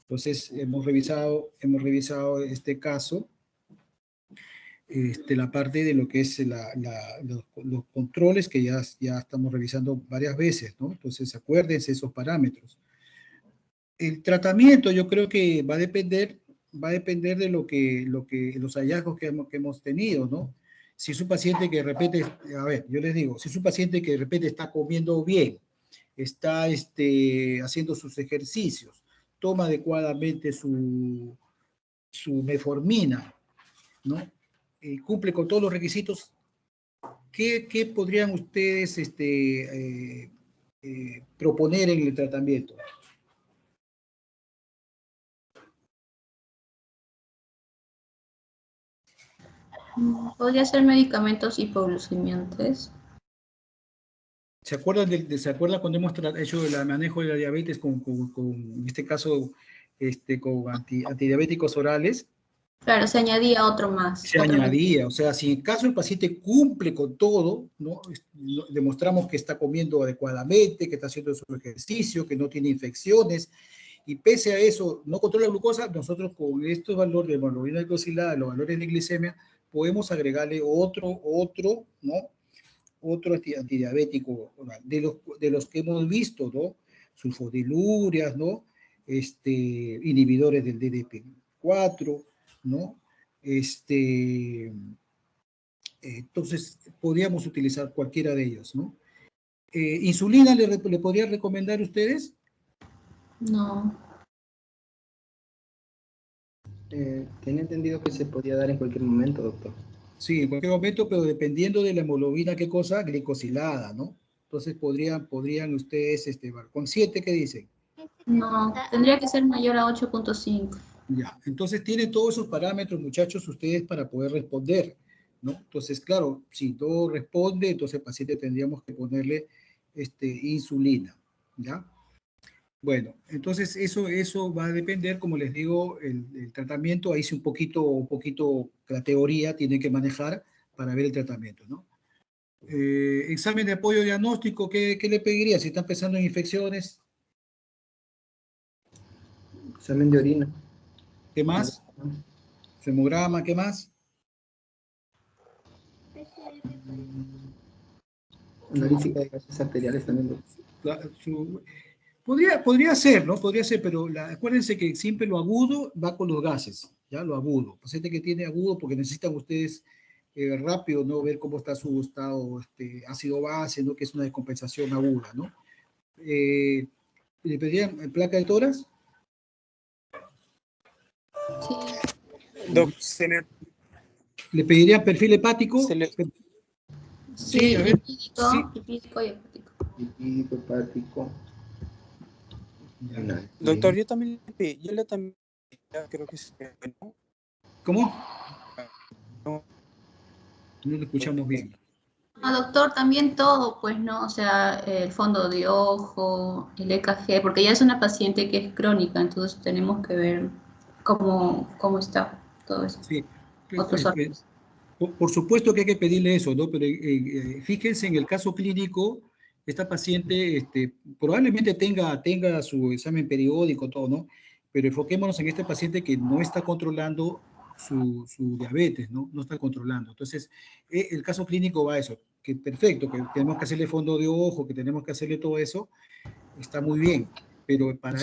Entonces, hemos revisado este caso, la parte de lo que es los controles que ya estamos revisando varias veces, ¿no? Entonces, acuérdense esos parámetros. El tratamiento yo creo que va a depender de los hallazgos que hemos tenido, ¿no? Si es un paciente que de repente, a ver, yo les digo, si es un paciente que de repente está comiendo bien, está haciendo sus ejercicios, toma adecuadamente su metformina, ¿no? Cumple con todos los requisitos, ¿qué podrían ustedes proponer en el tratamiento? Podría ser medicamentos hipoglucemiantes. ¿Se acuerdan cuando hemos hecho el manejo de la diabetes en este caso, con antidiabéticos orales? Claro, se añadía otro más. Se añadía, o sea, si en caso el paciente cumple con todo, ¿no? Demostramos que está comiendo adecuadamente, que está haciendo su ejercicio, que no tiene infecciones, y pese a eso no controla la glucosa, nosotros con estos valores de hemoglobina glicosilada, los valores de glicemia, podemos agregarle otro, ¿no? Otro antidiabético oral, de los que hemos visto, ¿no? Sulfodilurias, ¿no? Inhibidores del DDP4, ¿no? Entonces, podríamos utilizar cualquiera de ellos, ¿no? ¿Insulina le podría recomendar a ustedes? No. Tenía entendido que se podía dar en cualquier momento, doctor. Sí, en cualquier momento, pero dependiendo de la hemoglobina, ¿qué cosa? Glicosilada, ¿no? Entonces podrían ustedes, con 7, ¿qué dicen? No, tendría que ser mayor a 8.5. Ya, entonces tienen todos esos parámetros, muchachos, ustedes para poder responder, ¿no? Entonces, claro, si todo responde, entonces al paciente tendríamos que ponerle insulina, ¿ya? Bueno, entonces eso va a depender, como les digo, el tratamiento, ahí sí un poquito la teoría tiene que manejar para ver el tratamiento, ¿no? Examen de apoyo diagnóstico, ¿qué le pediría? Si están pensando en infecciones, Examen de orina. ¿qué más? Hemograma, ¿qué más? Analítica de gases arteriales también, doctor. Podría ser, ¿no? Podría ser, pero acuérdense que siempre lo agudo va con los gases, ¿ya? Lo agudo. Paciente que tiene agudo porque necesitan ustedes rápido, ¿no? Ver cómo está su estado ácido-base, ¿no? Que es una descompensación aguda, ¿no? ¿Le pedirían placa de tórax? Sí. ¿Le pedirían perfil hepático? Sí, a ver. lipídico y hepático. Lipídico, hepático. Ya. Doctor, yo también creo que sí, ¿no? ¿Cómo? No lo escuchamos bien. Doctor, también todo, pues, ¿no? O sea, el fondo de ojo, el EKG, porque ya es una paciente que es crónica, entonces tenemos que ver cómo está todo eso. Sí. Otros órganos. Por supuesto que hay que pedirle eso, ¿no? Pero fíjense en el caso clínico, esta paciente probablemente tenga su examen periódico, todo, ¿no? Pero enfoquémonos en este paciente que no está controlando su diabetes, ¿no? No está controlando. Entonces, el caso clínico va a eso, que perfecto, que tenemos que hacerle fondo de ojo, que tenemos que hacerle todo eso, está muy bien. Pero para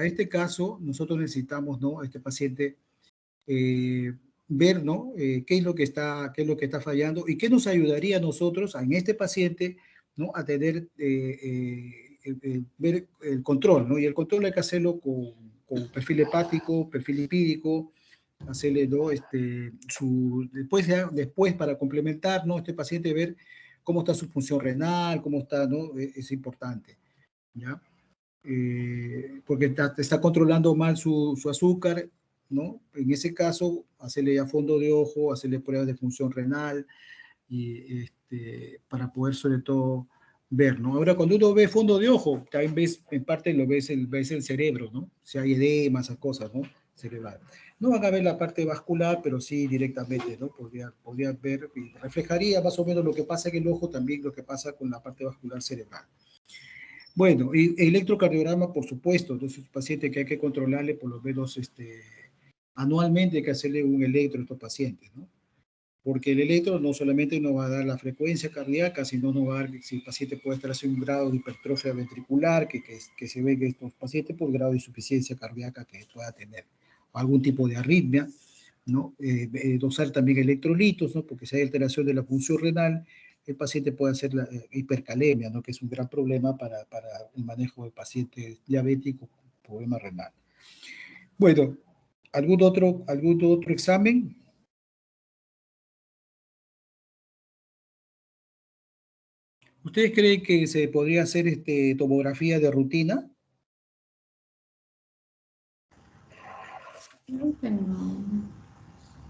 este caso, nosotros necesitamos, ¿no? A este paciente ver, ¿no? Qué es lo que está fallando y qué nos ayudaría a nosotros, en este paciente, ¿no? A tener, ver el control, ¿no? Y el control hay que hacerlo con perfil hepático, perfil lipídico, hacerle, ¿no? Después para complementar, ¿no? Este paciente ver cómo está su función renal, cómo está, ¿no? Es importante, ¿ya? Porque está controlando mal su azúcar, ¿no? En ese caso, hacerle a fondo de ojo, hacerle pruebas de función renal, y para poder sobre todo ver, ¿no? Ahora, cuando uno ve fondo de ojo, también ves, en parte ves el cerebro, ¿no? Si hay edema, esas cosas, ¿no? Cerebral. No van a ver la parte vascular, pero sí directamente, ¿no? Podría ver, y reflejaría más o menos lo que pasa en el ojo, también lo que pasa con la parte vascular cerebral. Bueno, y electrocardiograma, por supuesto, entonces un paciente que hay que controlarle por lo menos anualmente, hay que hacerle un electro a estos pacientes, ¿no? Porque el electro no solamente nos va a dar la frecuencia cardíaca, sino nos va a dar si el paciente puede estar haciendo un grado de hipertrofia ventricular, que se ve en estos pacientes por grado de insuficiencia cardíaca que pueda tener, o algún tipo de arritmia, ¿no? Dosar también electrolitos, ¿no? Porque si hay alteración de la función renal, el paciente puede hacer la hipercalemia, ¿no? Que es un gran problema para el manejo de pacientes diabéticos con problema renal. Bueno, ¿algún otro examen? ¿Ustedes creen que se podría hacer tomografía de rutina? Creo que no.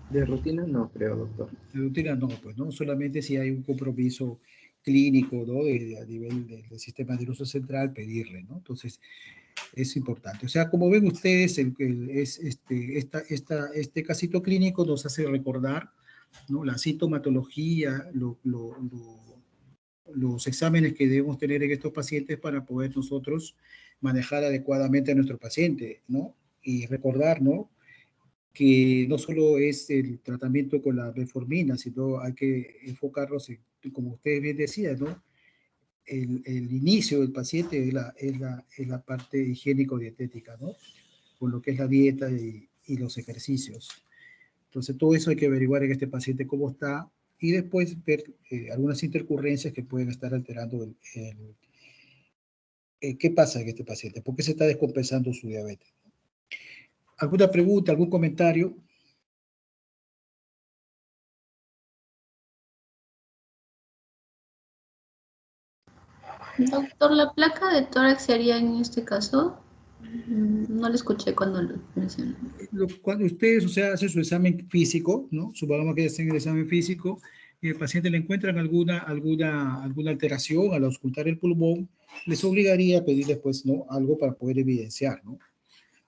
De rutina no creo, doctor. De rutina no, pues no, solamente si hay un compromiso clínico, ¿no? A nivel del sistema nervioso central, pedirle, ¿no? Entonces, es importante. O sea, como ven ustedes, este casito clínico nos hace recordar, ¿no? La sintomatología, los exámenes que debemos tener en estos pacientes para poder nosotros manejar adecuadamente a nuestro paciente, ¿no? Y recordar, ¿no? que no solo es el tratamiento con la metformina, sino hay que enfocarnos en, como ustedes bien decían, ¿no? El inicio del paciente es la parte higiénico-dietética, ¿no? Con lo que es la dieta y los ejercicios. Entonces, todo eso hay que averiguar en este paciente cómo está y después ver algunas intercurrencias que pueden estar alterando qué pasa en este paciente, por qué se está descompensando su diabetes. ¿Alguna pregunta, algún comentario? Doctor, ¿la placa de tórax sería en este caso? No lo escuché cuando lo mencionó. Cuando ustedes, o sea, hacen su examen físico, ¿no? Supongamos que hacen el examen físico y el paciente le encuentran alguna alteración al auscultar el pulmón, les obligaría a pedirle, pues, ¿no? Algo para poder evidenciar, ¿no?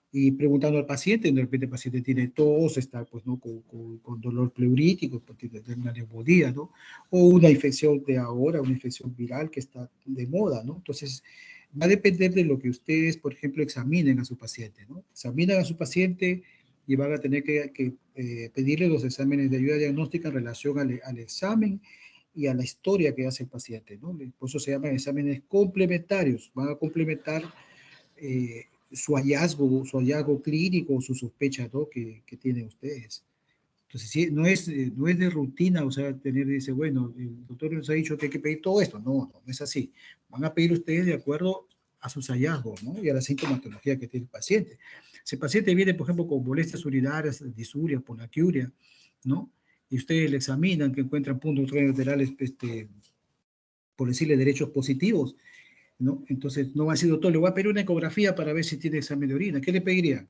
Y preguntando al paciente, de repente el paciente tiene tos, está, pues, ¿no? Con dolor pleurítico, pues, tiene una neumonía, ¿no? O una infección de ahora, una infección viral que está de moda, ¿no? Entonces, va a depender de lo que ustedes, por ejemplo, examinen a su paciente, ¿no? Examinan a su paciente y van a tener que pedirle los exámenes de ayuda diagnóstica en relación al examen y a la historia que hace el paciente, ¿no? Por eso se llaman exámenes complementarios, van a complementar su hallazgo clínico, su sospecha, ¿no? que tienen ustedes. Entonces, sí, no es de rutina, o sea, dice, bueno, el doctor nos ha dicho que hay que pedir todo esto. No, no es así. Van a pedir ustedes de acuerdo a sus hallazgos, ¿no? Y a la sintomatología que tiene el paciente. Si el paciente viene, por ejemplo, con molestias urinarias, disuria, ponaquiuria, ¿no? Y ustedes le examinan que encuentran puntos laterales, por decirle, derechos positivos, ¿no? Entonces, no va a decir, doctor, le voy a pedir una ecografía para ver si tiene examen de orina. ¿Qué le pediría?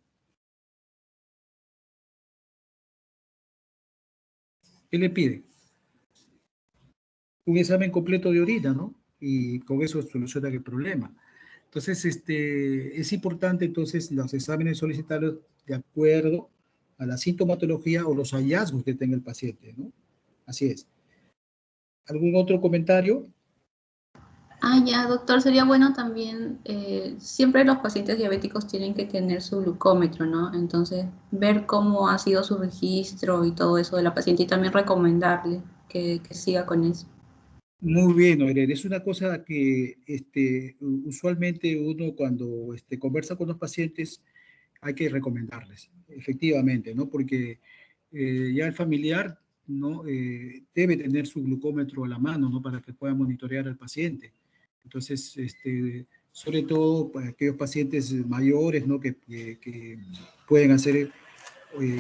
¿Qué le pide? Un examen completo de orina, ¿no? Y con eso soluciona el problema. Entonces, es importante, entonces, los exámenes solicitarlos de acuerdo a la sintomatología o los hallazgos que tenga el paciente, ¿no? Así es. ¿Algún otro comentario? Ya, doctor, sería bueno también, siempre los pacientes diabéticos tienen que tener su glucómetro, ¿no? Entonces, ver cómo ha sido su registro y todo eso de la paciente y también recomendarle que siga con eso. Muy bien, Oren. Es una cosa que usualmente uno cuando conversa con los pacientes hay que recomendarles, efectivamente, ¿no? Porque ya el familiar, ¿no? Debe tener su glucómetro a la mano, ¿no? Para que pueda monitorear al paciente. Entonces, sobre todo para aquellos pacientes mayores, ¿no? Que pueden hacer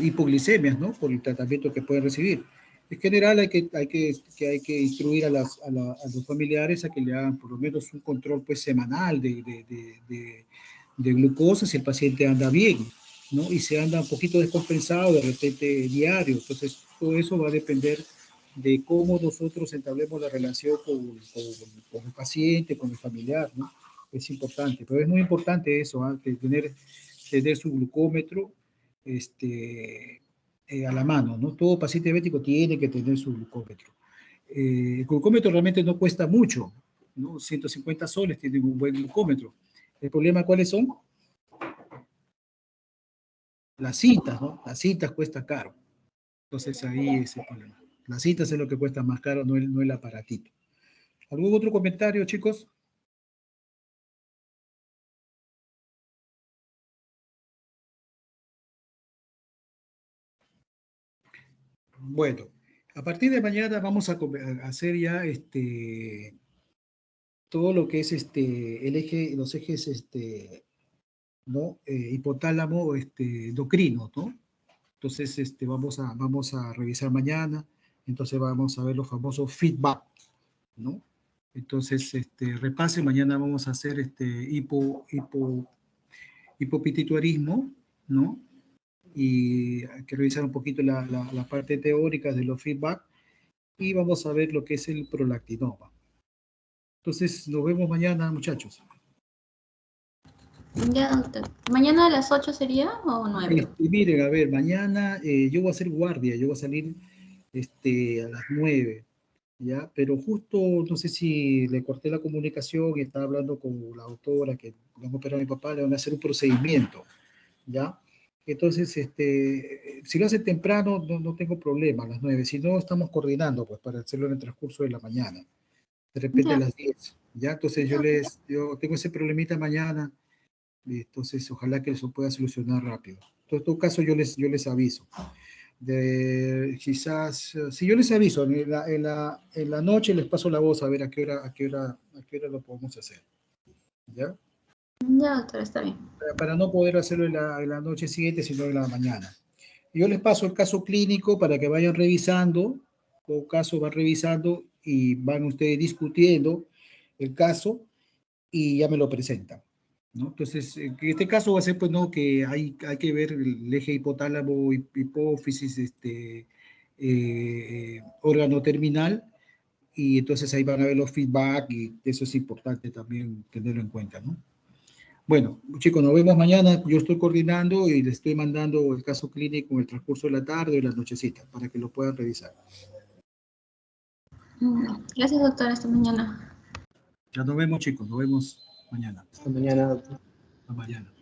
hipoglicemias, ¿no? Por el tratamiento que pueden recibir. En general hay que instruir a los familiares a que le hagan por lo menos un control pues semanal de glucosa si el paciente anda bien, ¿no? Y si anda un poquito descompensado, de repente diario. Entonces, todo eso va a depender de cómo nosotros entablemos la relación con el paciente, con el familiar, ¿no? Es importante, pero es muy importante eso, ¿eh? Tener su glucómetro a la mano, ¿no? Todo paciente diabético tiene que tener su glucómetro. El glucómetro realmente no cuesta mucho, ¿no? 150 soles tienen un buen glucómetro. ¿El problema cuáles son? Las cintas, ¿no? Las cintas cuesta caro. Entonces ahí es el problema. Las cintas es lo que cuesta más caro, no el aparatito. ¿Algún otro comentario, chicos? Bueno, a partir de mañana vamos a hacer ya todo lo que es los ejes ¿no? Hipotálamo endocrino, ¿no? Entonces vamos a revisar mañana, entonces vamos a ver los famosos feedback, ¿no? Entonces, repase, mañana vamos a hacer hipopituitarismo, ¿no? Y hay que revisar un poquito la parte teórica de los feedback y vamos a ver lo que es el prolactinoma. Entonces, nos vemos mañana, muchachos. Ya, doctor. ¿Mañana a las 8 sería o 9? Miren, a ver, mañana yo voy a hacer guardia, yo voy a salir a las 9, ¿ya? Pero justo, no sé si le corté la comunicación y estaba hablando con la doctora que van a operar a mi papá, le van a hacer un procedimiento, ¿ya? Entonces, si lo hace temprano, no tengo problema, a las 9. Si no, estamos coordinando, pues, para hacerlo en el transcurso de la mañana. De repente a Ya, las 10. ¿Ya? Entonces, yo tengo ese problemita mañana, entonces, ojalá que eso pueda solucionar rápido. En todo caso, yo les aviso. Quizás, si yo les aviso, en la noche les paso la voz a ver a qué hora lo podemos hacer. ¿Ya? ya, doctora, está bien. Para no poder hacerlo en la noche siguiente, sino en la mañana. Yo les paso el caso clínico para que vayan revisando, todo caso van revisando y van ustedes discutiendo el caso y ya me lo presentan, ¿no? Entonces, en este caso va a ser, pues, no, que hay que ver el eje hipotálamo, hipófisis, órgano terminal, y entonces ahí van a ver los feedback y eso es importante también tenerlo en cuenta, ¿no? Bueno, chicos, nos vemos mañana. Yo estoy coordinando y les estoy mandando el caso clínico en el transcurso de la tarde o la nochecita para que lo puedan revisar. Gracias, doctora, hasta mañana. Ya nos vemos, chicos. Nos vemos mañana. Hasta mañana, doctor. Hasta mañana.